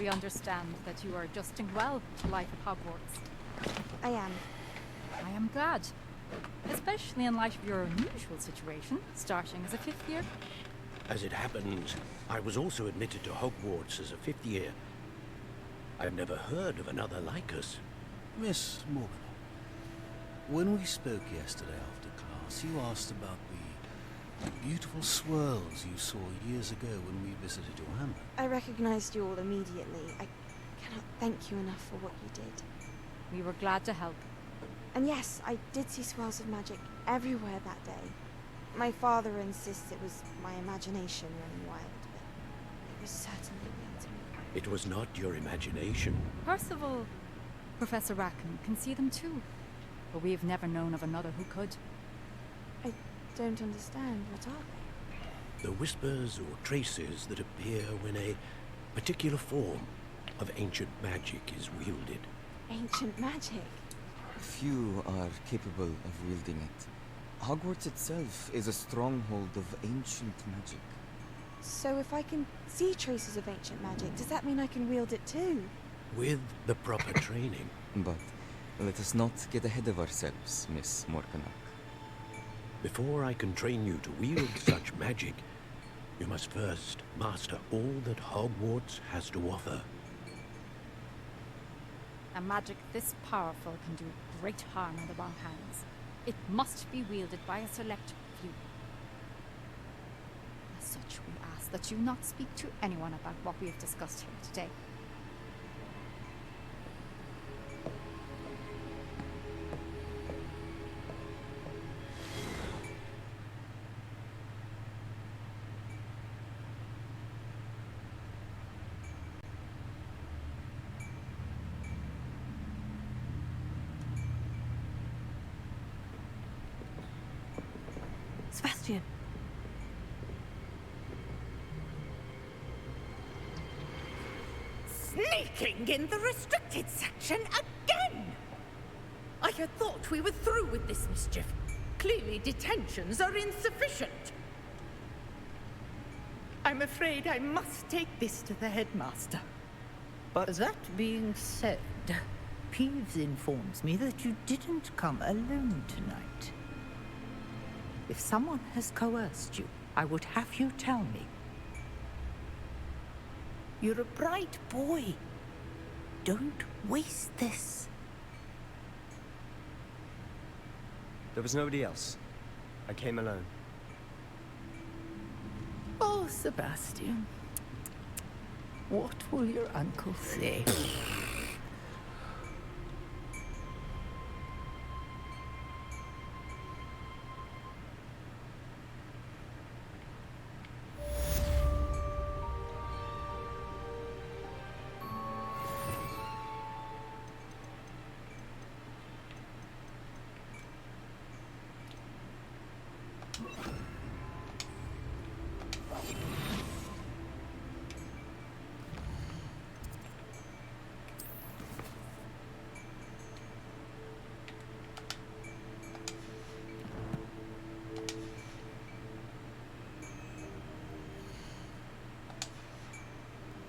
We understand that you are adjusting well to life at Hogwarts. I am. I am glad. Especially in light of your unusual situation, starting as a 5th year. As it happens, I was also admitted to Hogwarts as a 5th year. I've never heard of another like us. Miss Morgan, when we spoke yesterday after class, you asked about the beautiful swirls you saw years ago when we visited your hamlet. I recognized you all immediately. I cannot thank you enough for what you did. We were glad to help. And yes, I did see swirls of magic everywhere that day. My father insists it was my imagination running wild, but it was certainly real to me. It was not your imagination. Percival, Professor Rackham can see them too. But we've never known of another who could. I don't understand. What are they? The whispers or traces that appear when a particular form of ancient magic is wielded. Ancient magic? Few are capable of wielding it. Hogwarts itself is a stronghold of ancient magic. So if I can see traces of ancient magic, does that mean I can wield it too? With the proper training. But let us not get ahead of ourselves, Miss Morganach. Before I can train you to wield such magic, you must first master all that Hogwarts has to offer. A magic this powerful can do great harm in the wrong hands. It must be wielded by a select few. As such, we ask that you not speak to anyone about what we have discussed here today. Sebastian. Sneaking in the restricted section again! I had thought we were through with this mischief. Clearly detentions are insufficient. I'm afraid I must take this to the headmaster. But that being said, Peeves informs me that you didn't come alone tonight. If someone has coerced you, I would have you tell me. You're a bright boy. Don't waste this. There was nobody else. I came alone. Oh, Sebastian. What will your uncle say?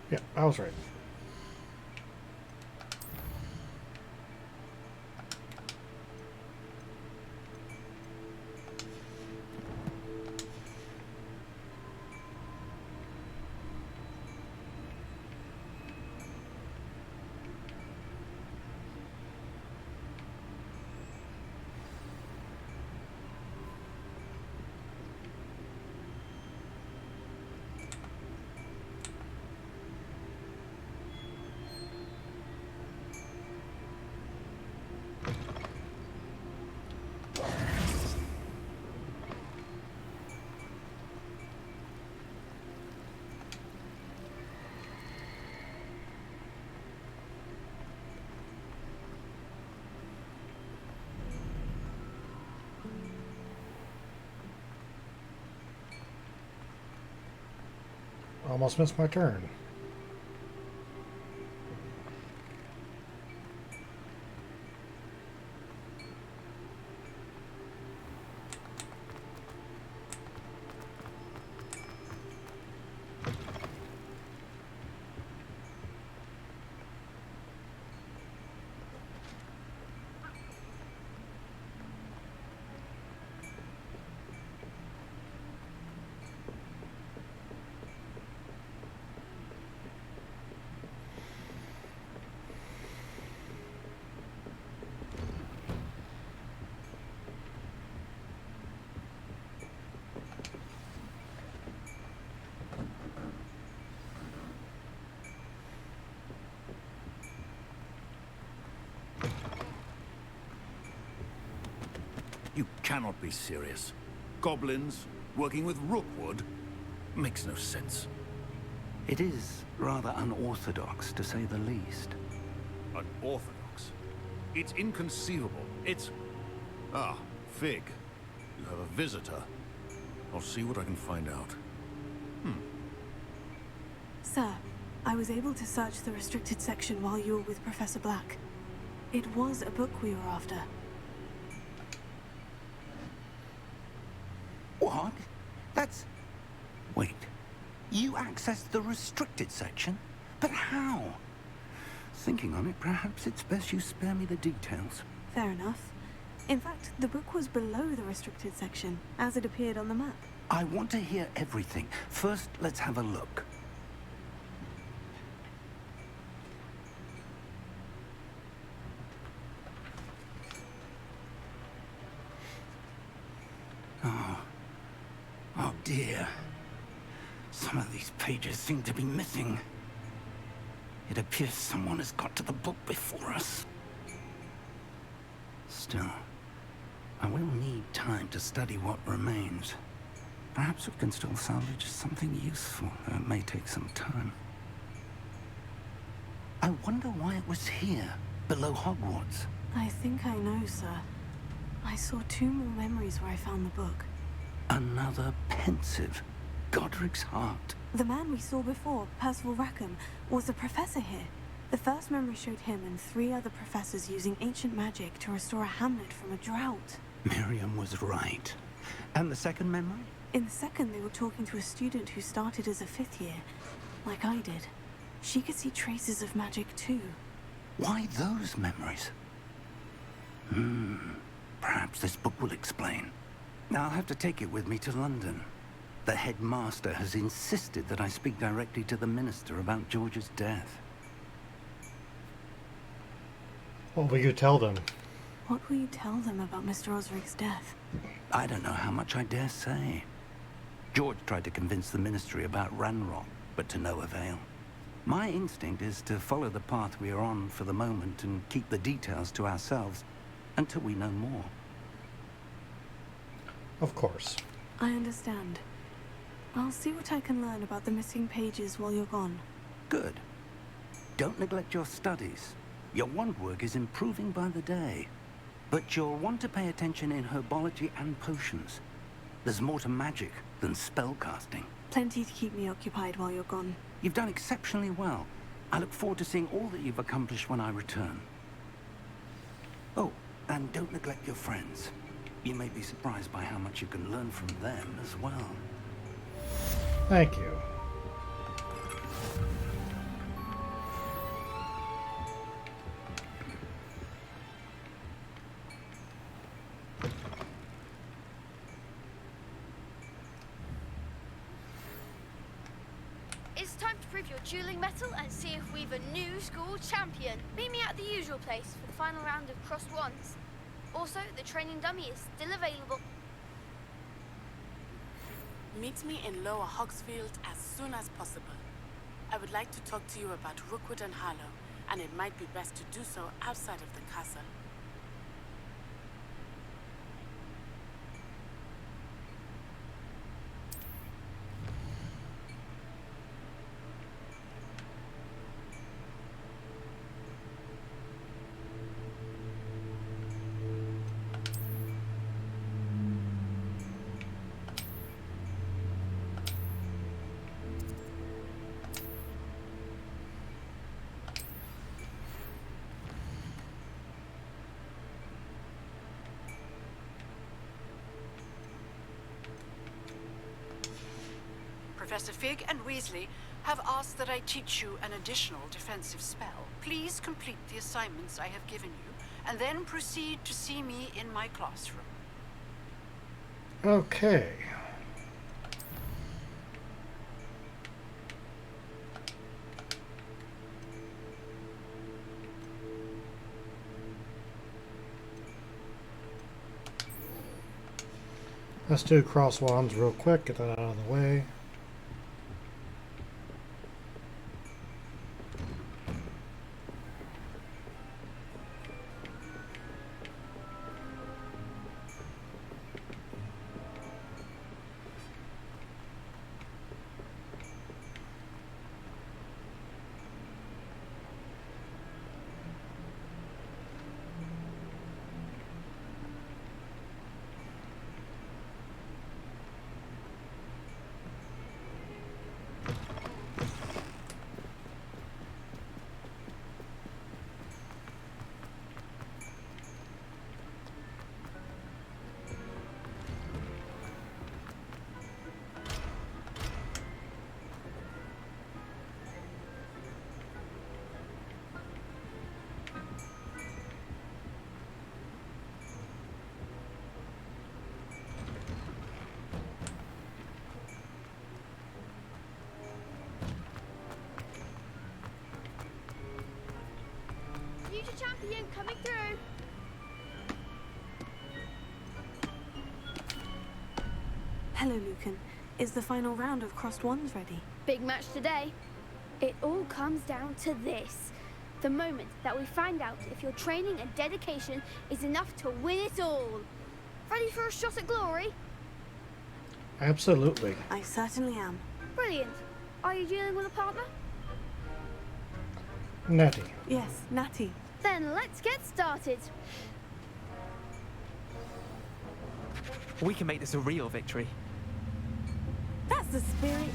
Yeah, I was right. Almost missed my turn. You cannot be serious. Goblins working with Rookwood? Makes no sense. It is rather unorthodox, to say the least. Unorthodox? It's inconceivable. It's... Ah, Fig. You have a visitor. I'll see what I can find out. Sir, I was able to search the restricted section while you were with Professor Black. It was a book we were after. What? That's... Wait. You accessed the restricted section? But how? Thinking on it, perhaps it's best you spare me the details. Fair enough. In fact, the book was below the restricted section, as it appeared on the map. I want to hear everything. First, let's have a look. Oh dear. Some of these pages seem to be missing. It appears someone has got to the book before us. Still, I will need time to study what remains. Perhaps we can still salvage something useful, though it may take some time. I wonder why it was here, below Hogwarts. I think I know, sir. I saw 2 more memories where I found the book. Another pensive. Godric's heart. The man we saw before, Percival Rackham, was a professor here. The first memory showed him and 3 other professors using ancient magic to restore a hamlet from a drought. Miriam was right. And the second memory? In the second, they were talking to a student who started as a 5th year, like I did. She could see traces of magic too. Why those memories? Perhaps this book will explain. Now I'll have to take it with me to London. The headmaster has insisted that I speak directly to the minister about George's death. What will you tell them? What will you tell them about Mr. Osric's death? I don't know how much I dare say. George tried to convince the ministry about Ranrock, but to no avail. My instinct is to follow the path we are on for the moment and keep the details to ourselves until we know more. Of course. I understand. I'll see what I can learn about the missing pages while you're gone. Good. Don't neglect your studies. Your wand work is improving by the day. But you'll want to pay attention in herbology and potions. There's more to magic than spellcasting. Plenty to keep me occupied while you're gone. You've done exceptionally well. I look forward to seeing all that you've accomplished when I return. Oh, and don't neglect your friends. You may be surprised by how much you can learn from them as well. Thank you. It's time to prove your dueling mettle and see if we've a new school champion. Meet me at the usual place for the final round of crossed wands. Also, the training dummy is still available. Meet me in Lower Hogsfield as soon as possible. I would like to talk to you about Rookwood and Harlow, and it might be best to do so outside of the castle. Professor Fig and Weasley have asked that I teach you an additional defensive spell. Please complete the assignments I have given you, and then proceed to see me in my classroom. Okay. Let's do cross wands real quick, get that out of the way. champion coming through. Hello, Lucan. Is the final round of Crossed Wands ready? Big match today. It all comes down to this. The moment that we find out if your training and dedication is enough to win it all. Ready for a shot at glory? Absolutely. I certainly am. Brilliant. Are you dealing with a partner? Nettie. Yes, Natty. Then let's get started. We can make this a real victory. That's the spirit.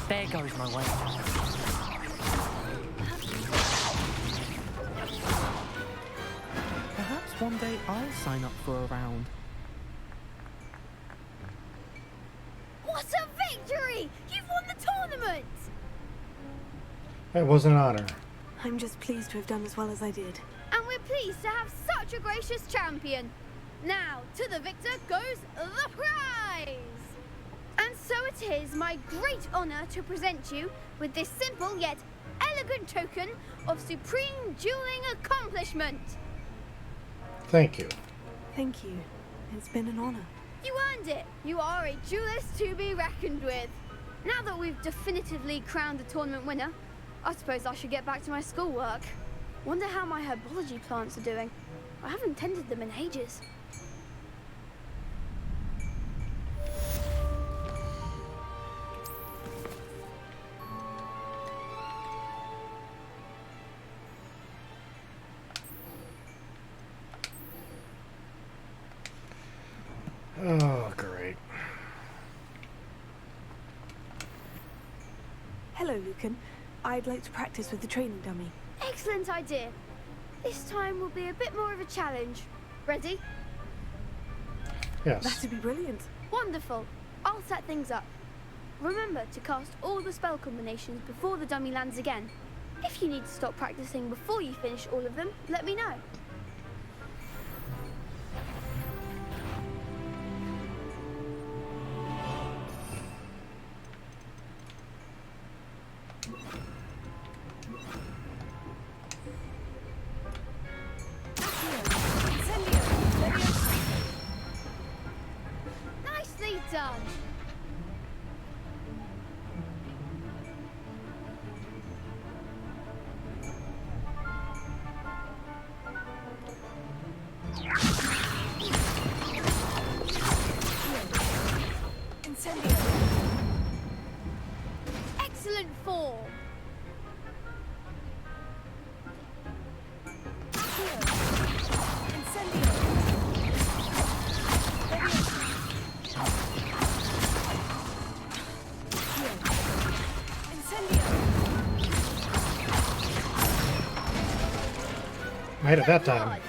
There goes my way. Perhaps one day I'll sign up for a round. What a victory! You've won the tournament! It was an honor. I'm just pleased to have done as well as I did. And we're pleased to have such a gracious champion. Now, to the victor goes the prize! And so it is my great honor to present you with this simple yet elegant token of supreme dueling accomplishment. Thank you. Thank you. It's been an honor. You earned it. You are a duelist to be reckoned with. Now that we've definitively crowned the tournament winner, I suppose I should get back to my schoolwork. Wonder how my herbology plants are doing. I haven't tended them in ages. Oh, great. Hello, Lucan. I'd like to practice with the training dummy. Excellent idea. This time will be a bit more of a challenge. Ready? Yes. That'd be brilliant. Wonderful. I'll set things up. Remember to cast all the spell combinations before the dummy lands again. If you need to stop practicing before you finish all of them, let me know. Nicely done. Excellent form. Made it that time.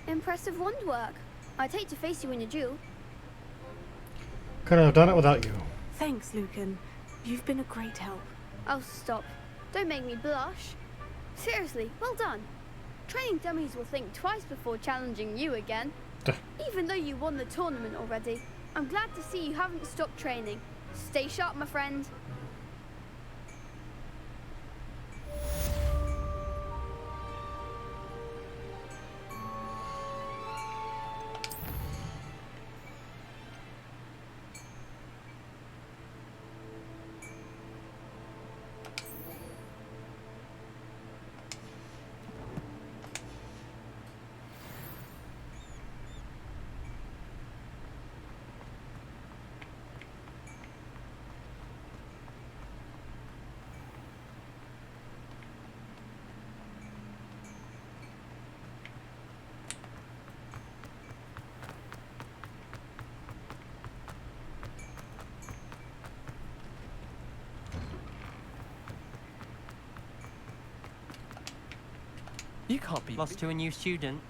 Impressive wand work. I'd hate to face you in a duel. Couldn't have done it without you. Thanks, Lucan. You've been a great help. Oh, stop. Don't make me blush. Seriously, well done. Training dummies will think twice before challenging you again. Even though you won the tournament already, I'm glad to see you haven't stopped training. Stay sharp, my friend. You can't be... Lost to a new student?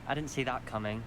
I didn't see that coming.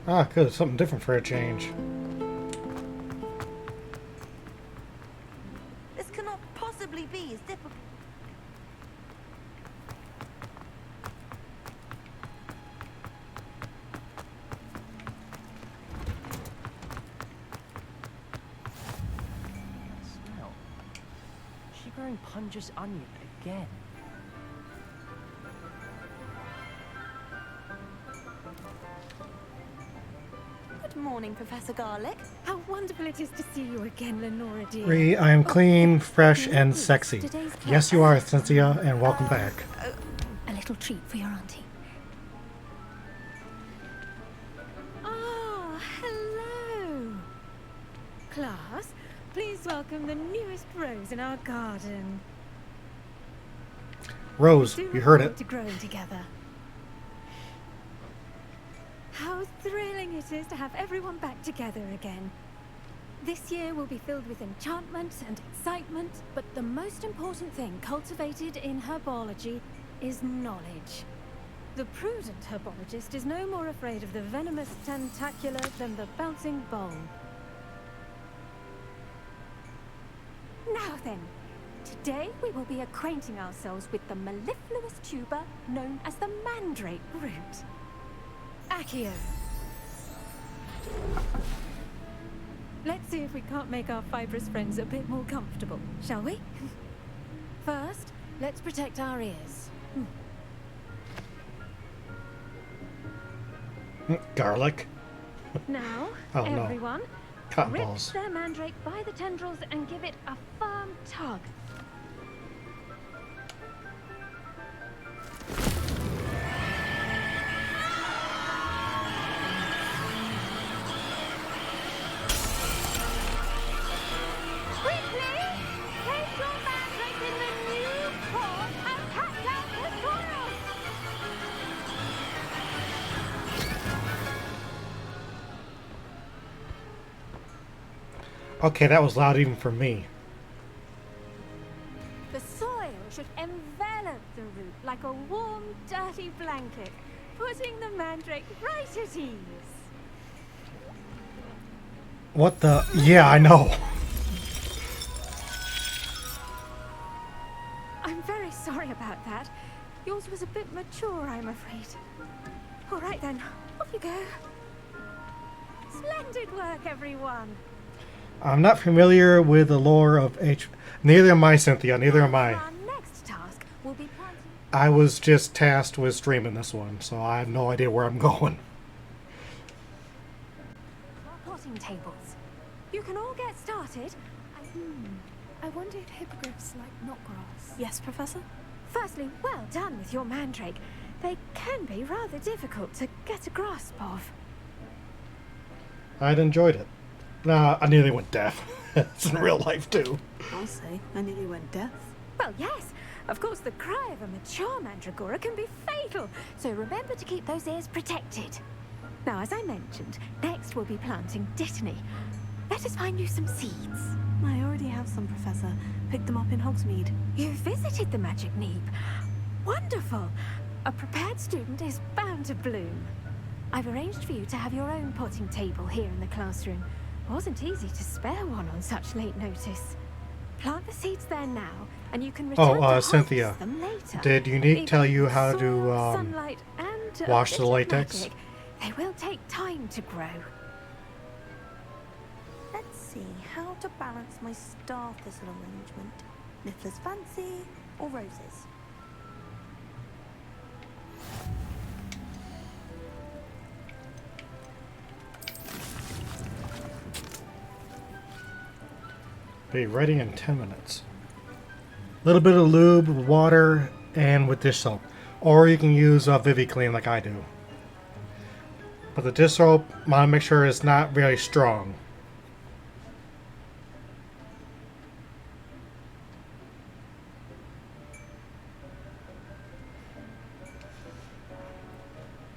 Ah, good. Something different for a change. This cannot possibly be as difficult. Smell. Is she growing Punja's onion again? Good morning, Professor Garlic. How wonderful it is to see you again, Lenora dear. Ree, I am clean, fresh, and sexy. Yes, you are, Cynthia, and welcome back. A little treat for your auntie. Ah, hello. Class, please welcome the newest rose in our garden. Rose, We do you look heard forward it. to growing together. How thrilling it is to have everyone back together again. This year will be filled with enchantment and excitement, but the most important thing cultivated in herbology is knowledge. The prudent herbologist is no more afraid of the venomous tentacular than the bouncing bulb. Now then, today we will be acquainting ourselves with the mellifluous tuber known as the mandrake root. Accio. Let's see if we can't make our fibrous friends a bit more comfortable, shall we? First, let's protect our ears. Garlic. Now, Oh, no. everyone, Cotton rip balls. their mandrake by the tendrils and give it a firm tug. Quickly, place your mandrake in the new pot and cut down the soil. Okay, that was loud even for me. The soil should envelop the root like a warm, dirty blanket, putting the mandrake right at ease. What the? Yeah, I know. I'm very sorry about that. Yours was a bit mature, I'm afraid. All right then, off you go. Splendid work, everyone. I'm not familiar with the lore of H. Neither am I, Cynthia. Neither am I. Our next task will be planting I was just tasked with streaming this one, so I have no idea where I'm going. potting tables. You can all get started. I wonder if hippogriffs like knotgrass. Yes, Professor? Firstly, well done with your mandrake. They can be rather difficult to get a grasp of. I'd enjoyed it. Nah, I nearly went deaf. It's in real life, too. I'll say, I nearly went deaf. Well, yes. Of course, the cry of a mature mandragora can be fatal, so remember to keep those ears protected. Now, as I mentioned, next we'll be planting dittany. Let us find you some seeds. I already have some, Professor. Picked them up in Hogsmeade. You visited the Magic Neep. Wonderful. A prepared student is bound to bloom. I've arranged for you to have your own potting table here in the classroom. Wasn't easy to spare one on such late notice. Plant the seeds there now, and you can return to Cynthia, harvest them later. did Unique tell you how to Sunlight and wash a the bit of latex? magic. They will take time to grow. Let's see how to balance my star thistle arrangement. Niffler's fancy or roses? Be ready in 10 minutes. A little bit of lube, water, and with dish soap. Or you can use Vivi-Clean like I do. But the dish soap, want to make sure it's not very strong.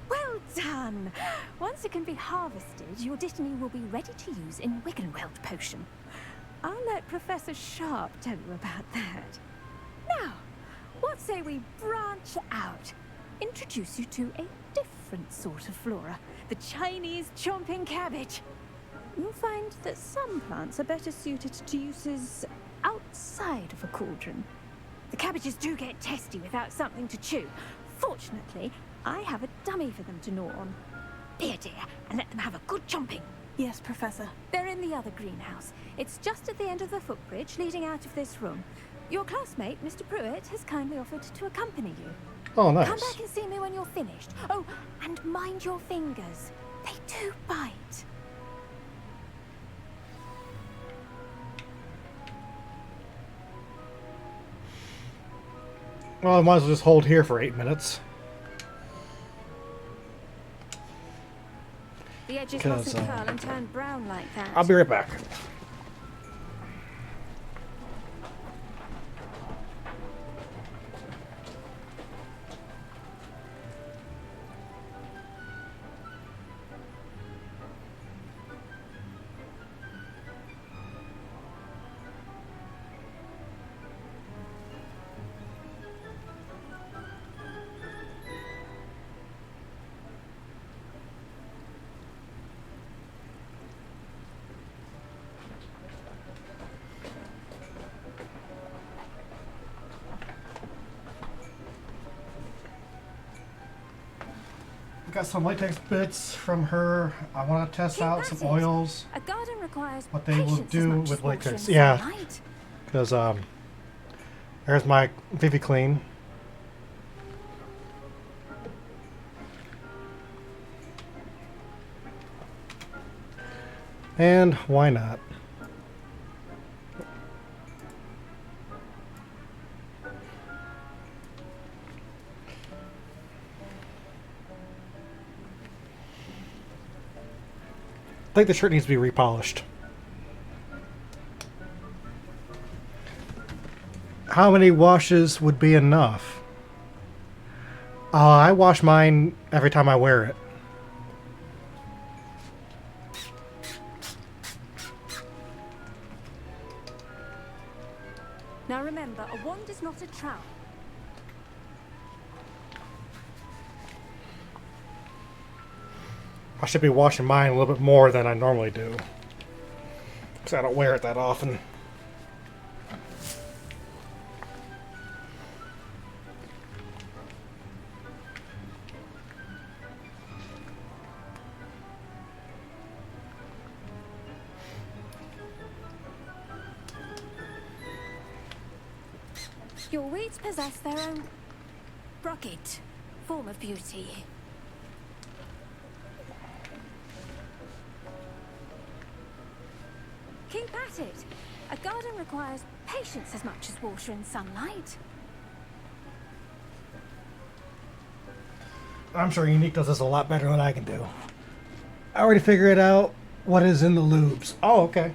Well done! Once it can be harvested, your Dittany will be ready to use in Wiggenweld potion. I'll let Professor Sharp tell you about that. Now, what say we branch out? Introduce you to a different sort of flora, the Chinese chomping cabbage. You'll find that some plants are better suited to uses outside of a cauldron. The cabbages do get testy without something to chew. Fortunately, I have a dummy for them to gnaw on. Here, dear, and let them have a good chomping. Yes, Professor. They're in the other greenhouse. It's just at the end of the footbridge leading out of this room. Your classmate, Mr. Pruitt, has kindly offered to accompany you. Oh, nice. Come back and see me when you're finished. Oh, and mind your fingers. They do bite. Well, I might as well just hold here for 8 minutes. The edges mustn't curl and turn brown like that. I'll be right back. Got some latex bits from her. I want to test out some oils. A garden requires what they will do with latex. water and Yeah, sunlight. because there's my Vivi-Clean. And why not? I think the shirt needs to be repolished. How many washes would be enough? I wash mine every time I wear it. Now remember, a wand is not a trowel. I should be washing mine a little bit more than I normally do, because I don't wear it that often. Your weeds possess their own rugged form of beauty. Keep at it. A garden requires patience as much as water and sunlight. I'm sure Unique does this a lot better than I can do. I already figured out what is in the lubes. Oh, okay.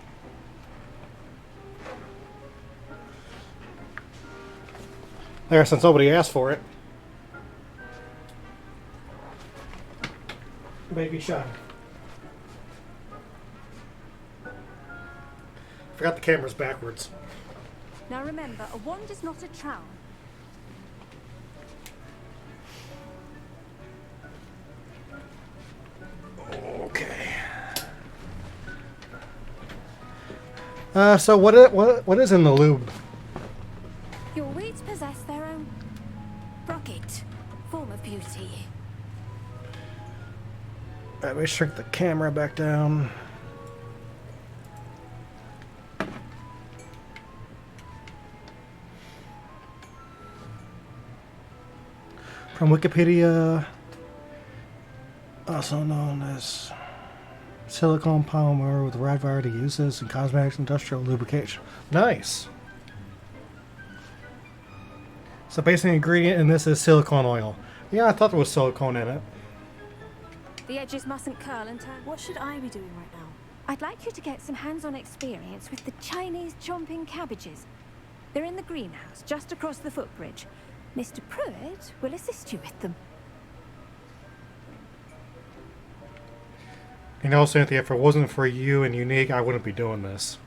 There, since nobody asked for it. Baby shine. Forgot the camera's backwards. Now remember, a wand is not a trowel. So what is in the lube? Your weeds possess their own rugged form of beauty. Let me shrink the camera back down. From Wikipedia, also known as silicone polymer with a wide variety of uses in cosmetics, industrial lubrication. Nice. So basic ingredient in this is silicone oil. Yeah, I thought there was silicone in it. The edges mustn't curl and turn. What should I be doing right now? I'd like you to get some hands-on experience with the Chinese chomping cabbages. They're in the greenhouse, just across the footbridge. Mr. Pruitt will assist you with them. You know, Cynthia, if it wasn't for you and Unique, I wouldn't be doing this.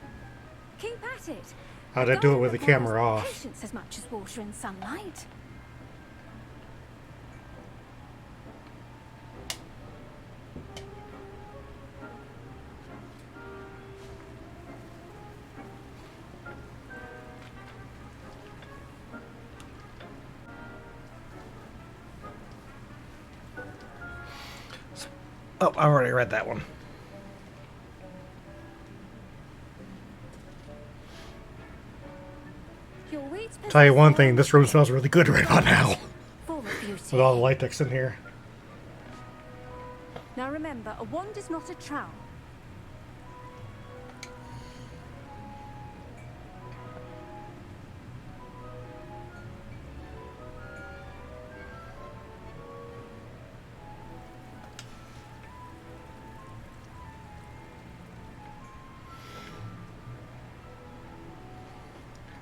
Keep at it. How'd I do it with the camera off? Patience as much as water and sunlight. Oh, I already read that one. Tell you one thing, this room smells really good right about now. With all the latex in here. Now remember, a wand is not a trowel.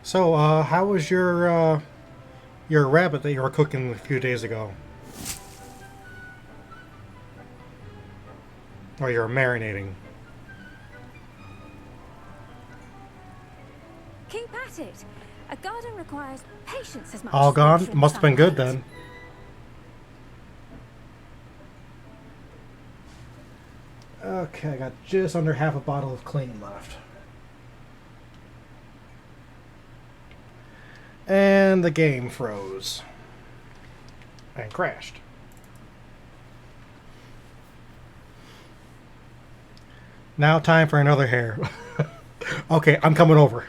So, how was your rabbit that you were cooking a few days ago? Or you were marinating? Keep at it. A garden requires patience as much All as gone? water and Must have been good sunlight. then. Okay, I got just under half a bottle of clean left. And the game froze. And crashed. Now time for another hair. Okay, I'm coming over.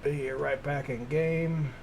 Be right back in game.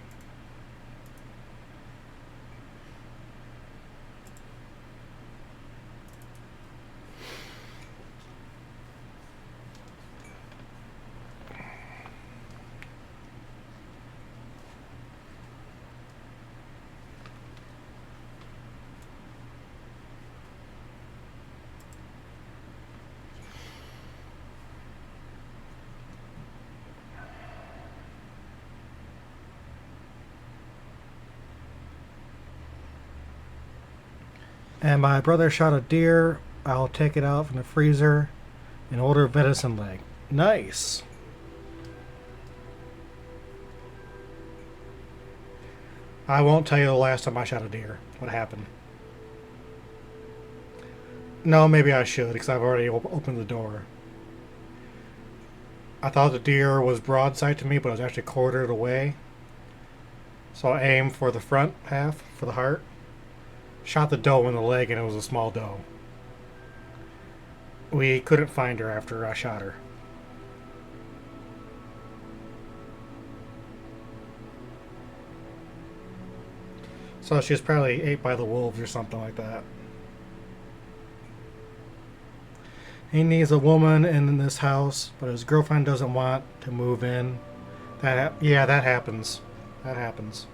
And my brother shot a deer. I'll take it out from the freezer and order venison leg. Nice. I won't tell you the last time I shot a deer. What happened? No, maybe I should, because I've already opened the door. I thought the deer was broadside to me, but it was actually quartered away. So I aimed for the front half, for the heart. Shot the doe in the leg, and it was a small doe. We couldn't find her after I shot her. So she was probably ate by the wolves or something like that. He needs a woman in this house, but his girlfriend doesn't want to move in. Yeah, that happens. That happens.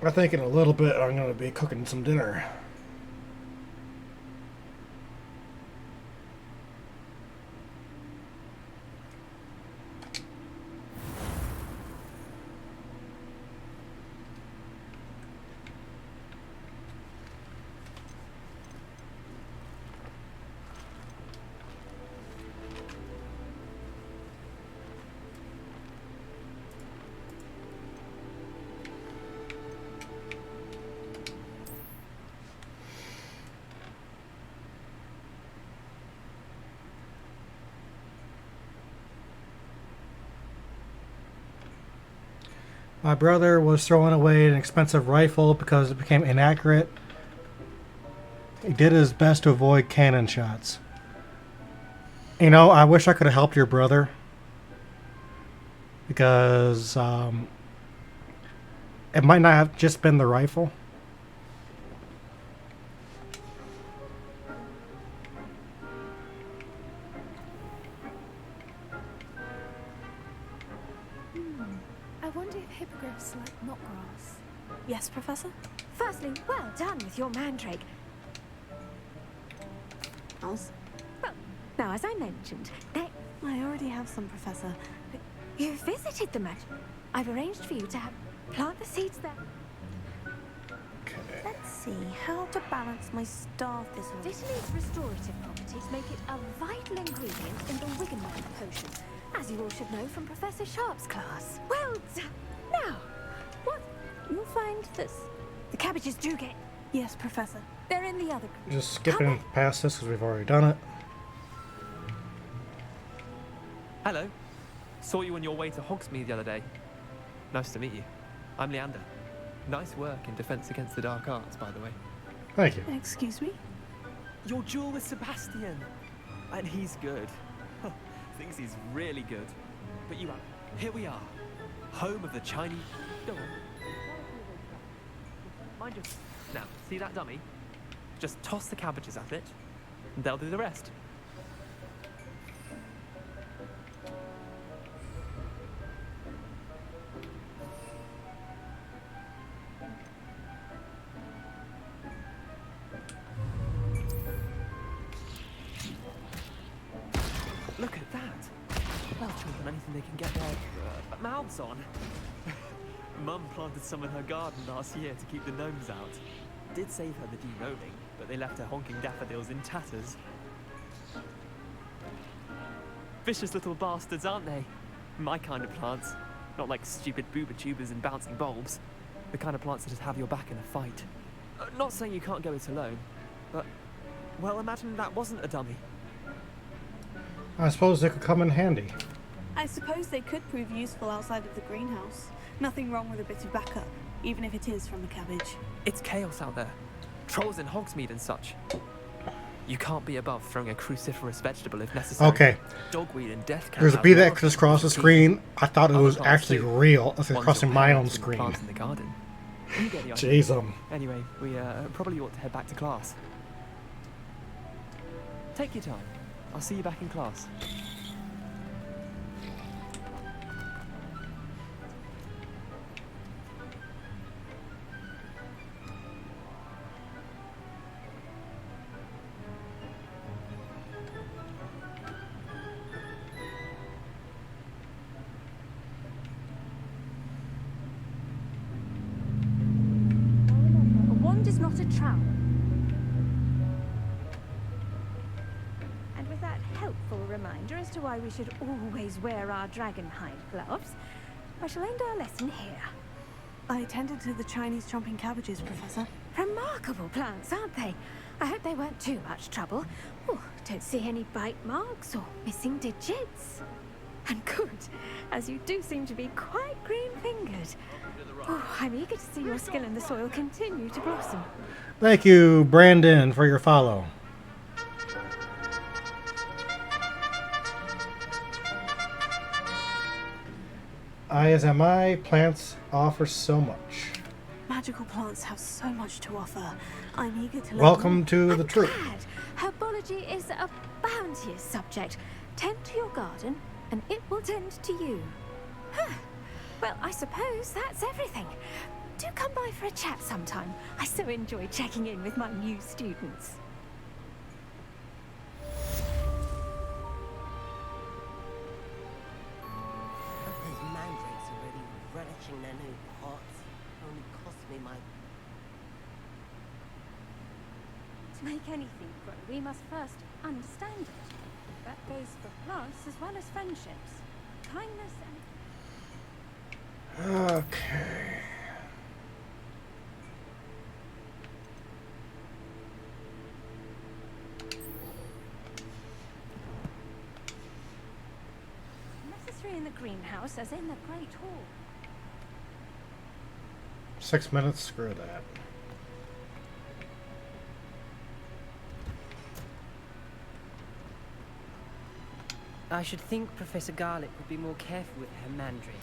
I think in a little bit I'm going to be cooking some dinner. My brother was throwing away an expensive rifle because it became inaccurate. He did his best to avoid cannon shots. You know, I wish I could have helped your brother. Because it might not have just been the rifle. I wonder if hippogriffs like knotgrass. Yes, Professor? Firstly, well done with your mandrake. Else? Well, now as I mentioned, I already have some, Professor. You visited the magic. I've arranged for you to plant the seeds there. Let's see, how to balance my star thistle. Vitamin's restorative properties make it a vital ingredient in the Wiggenweld potion, as you all should know from Professor Sharp's class. Well done. Now, what? You'll find this. The cabbages do get... Yes, Professor. They're in the other... Just skipping past this because we've already done it. Hello. Saw you on your way to Hogsmeade the other day. Nice to meet you. I'm Leander. Nice work in Defense Against the Dark Arts, by the way. Thank you. Excuse me? Your duel with Sebastian. And he's good. Thinks he's really good. But you are. Here we are. Home of the Chinese... Go on. Mind you. Now, see that dummy? Just toss the cabbages at it, and they'll do the rest. Look at that! They'll chomp on anything they can get their mouths on. Mum planted some in her garden last year to keep the gnomes out. Did save her the de-gnoming, but they left her honking daffodils in tatters. Vicious little bastards, aren't they? My kind of plants. Not like stupid booba tubers and bouncing bulbs. The kind of plants that just have your back in a fight. Not saying you can't go it alone, but... well, imagine that wasn't a dummy. I suppose they could come in handy. I suppose they could prove useful outside of the greenhouse. Nothing wrong with a bit of backup, even if it is from a cabbage. It's chaos out there. Trolls in Hogsmeade and such. You can't be above throwing a cruciferous vegetable if necessary. Okay. Dogweed and death There's a bee that just crossed the screen. I thought it was actually real. It's crossing my own screen. In the garden. You get the idea. Jeez, Anyway, we probably ought to head back to class. Take your time. I'll see you back in class. A wand is not a trowel. And with that helpful reminder as to why we should always wear our dragonhide gloves, I shall end our lesson here. I tended to the Chinese chomping cabbages, Professor. Remarkable plants, aren't they? I hope they weren't too much trouble. Oh, don't see any bite marks or missing digits. And good, as you do seem to be quite green-fingered. Oh, I'm eager to see your skill in the soil continue to blossom. Thank you, Brandon, for your follow. ISMI plants offer so much. Magical plants have so much to offer. I'm eager to learn. Welcome to the troop. Herbology is a bounteous subject. Tend to your garden, and it will tend to you. Huh. Well, I suppose that's everything. Do come by for a chat sometime. I so enjoy checking in with my new students. Those mandrakes are really relishing their new pots. Only cost me my... To make anything grow, we must first understand it. That goes for plants as well as friendships. Kindness and... Okay. Necessary in the greenhouse as in the Great Hall. 6 minutes, screw that. I should think Professor Garlick would be more careful with her mandrakes.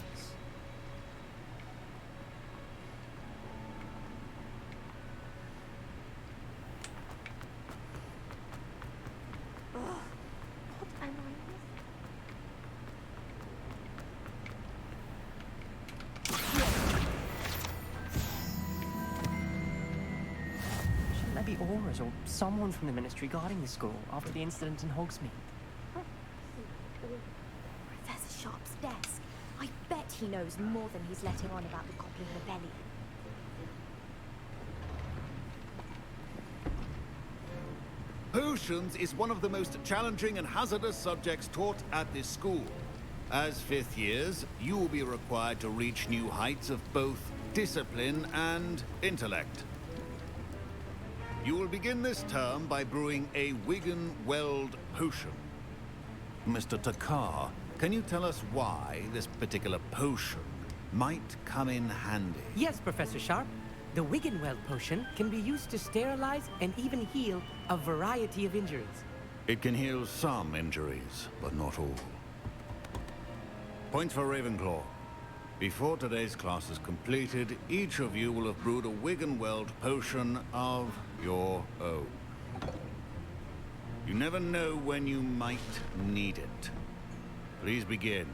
What am I missing? Shouldn't there be auras or someone from the Ministry guarding the school after the incident in Hogsmeade? Professor Sharp's desk. I bet he knows more than he's letting on about the Goblin Rebellion. Potions is one of the most challenging and hazardous subjects taught at this school. As fifth years, you will be required to reach new heights of both discipline and intellect. You will begin this term by brewing a Wigan-Weld potion. Mr. Takar, can you tell us why this particular potion might come in handy? Yes, Professor Sharp. The Wiggenweld potion can be used to sterilize and even heal a variety of injuries. It can heal some injuries, but not all. Points for Ravenclaw. Before today's class is completed, each of you will have brewed a Wiggenweld potion of your own. You never know when you might need it. Please begin.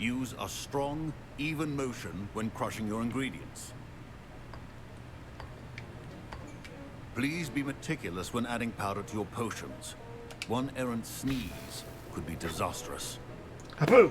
Use a strong, even motion when crushing your ingredients. Please be meticulous when adding powder to your potions. One errant sneeze could be disastrous. Haboo!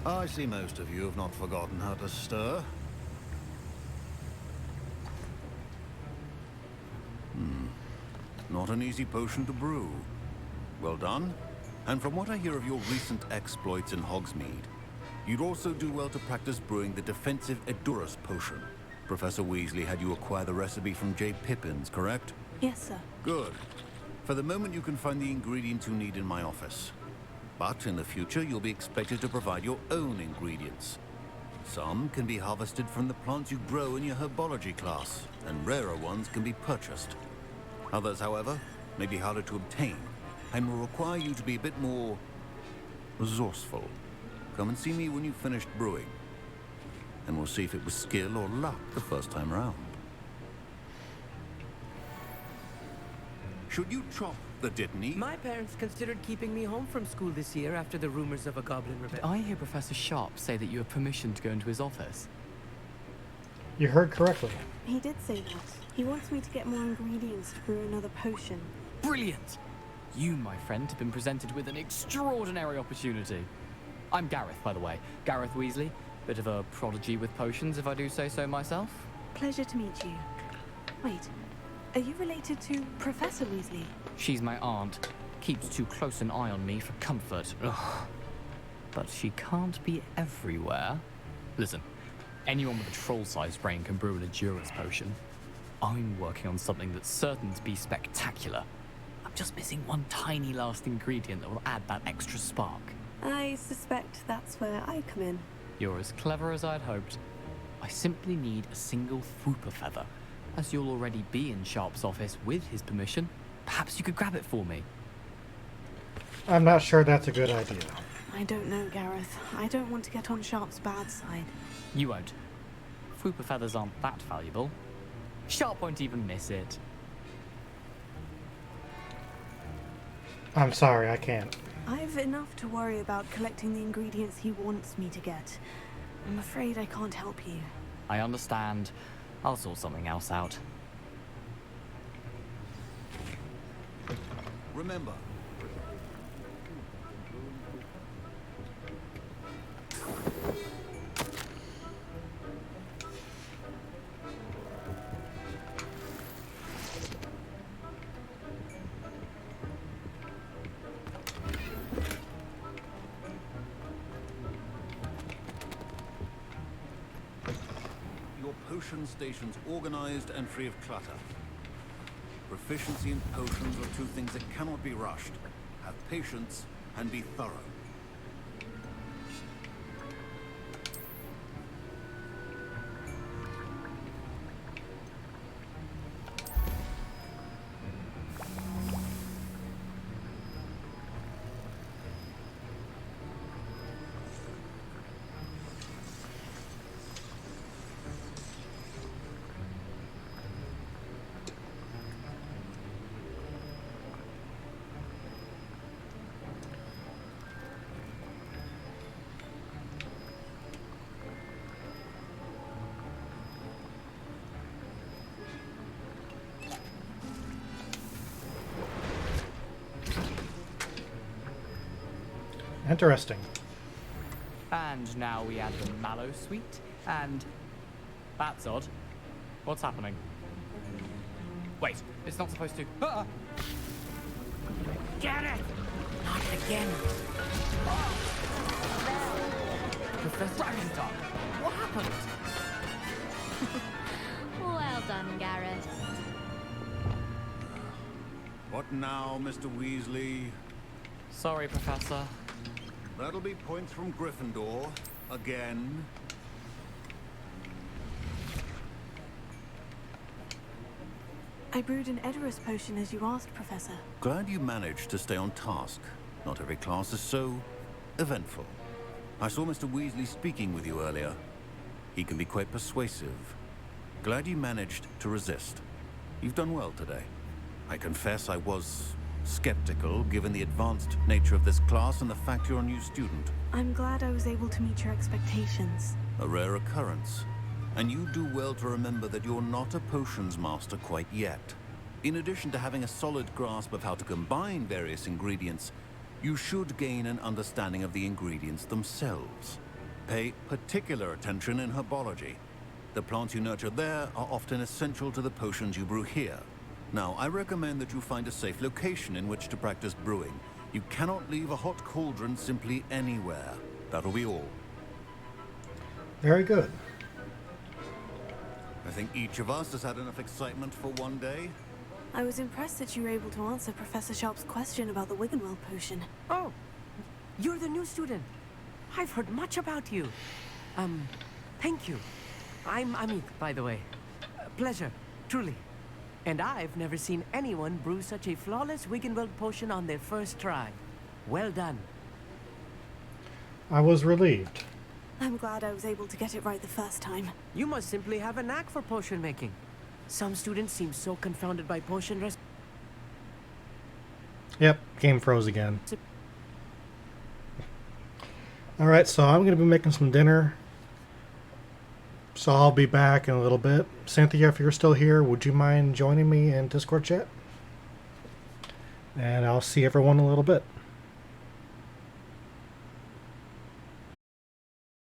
I see most of you have not forgotten how to stir. Not an easy potion to brew. Well done. And from what I hear of your recent exploits in Hogsmeade, you'd also do well to practice brewing the defensive Edurus potion. Professor Weasley had you acquire the recipe from J. Pippin's, correct? Yes, sir. Good. For the moment, you can find the ingredients you need in my office. But in the future, you'll be expected to provide your own ingredients. Some can be harvested from the plants you grow in your herbology class, and rarer ones can be purchased. Others, however, may be harder to obtain, and will require you to be a bit more resourceful. Come and see me when you've finished brewing, and we'll see if it was skill or luck the first time round. Should you chop the Dittany? My parents considered keeping me home from school this year after the rumors of a goblin rebellion. I hear Professor Sharp say that you have permission to go into his office. You heard correctly. He did say that. He wants me to get more ingredients to brew another potion. Brilliant! You, my friend, have been presented with an extraordinary opportunity. I'm Gareth, by the way. Gareth Weasley. Bit of a prodigy with potions, if I do say so myself. Pleasure to meet you. Wait, are you related to Professor Weasley? She's my aunt. Keeps too close an eye on me for comfort. Ugh. But she can't be everywhere. Listen, anyone with a troll-sized brain can brew an Edurus potion. I'm working on something that's certain to be spectacular. A Just missing one tiny last ingredient that will add that extra spark. I suspect that's where I come in. You're as clever as I'd hoped. I simply need a single Fooper feather. As you'll already be in Sharp's office with his permission, perhaps you could grab it for me. I'm not sure that's a good idea. I don't know, Gareth. I don't want to get on Sharp's bad side. You won't. Fooper feathers aren't that valuable. Sharp won't even miss it. I'm sorry, I can't. I've enough to worry about collecting the ingredients he wants me to get. I'm afraid I can't help you. I understand. I'll sort something else out. Remember, potion stations organized and free of clutter. Proficiency in potions are two things that cannot be rushed. Have patience and be thorough. Interesting. And now we add the mallow sweet, and... That's odd. What's happening? Wait, it's not supposed to... Get it! Not again. Professor Dragonstone, what happened? Well done, Gareth. What now, Mr. Weasley? Sorry, Professor. That'll be points from Gryffindor. Again. I brewed an Edorus potion as you asked, Professor. Glad you managed to stay on task. Not every class is so eventful. I saw Mr. Weasley speaking with you earlier. He can be quite persuasive. Glad you managed to resist. You've done well today. I confess I was skeptical, given the advanced nature of this class and the fact you're a new student. I'm glad I was able to meet your expectations. A rare occurrence. And you do well to remember that you're not a potions master quite yet. In addition to having a solid grasp of how to combine various ingredients, you should gain an understanding of the ingredients themselves. Pay particular attention in herbology. The plants you nurture there are often essential to the potions you brew here. Now, I recommend that you find a safe location in which to practice brewing. You cannot leave a hot cauldron simply anywhere. That'll be all. Very good. I think each of us has had enough excitement for one day. I was impressed that you were able to answer Professor Sharp's question about the Wiggenweld potion. Oh, you're the new student. I've heard much about you. Thank you. I'm Amit, by the way. Pleasure, truly. And I've never seen anyone brew such a flawless Wiggenweld potion on their first try. Well done. I was relieved. I'm glad I was able to get it right the first time. You must simply have a knack for potion making. Some students seem so confounded by potion recipes. Yep, game froze again. Alright, so I'm going to be making some dinner. So I'll be back in a little bit. Cynthia, if you're still here, would you mind joining me in Discord chat? And I'll see everyone in a little bit.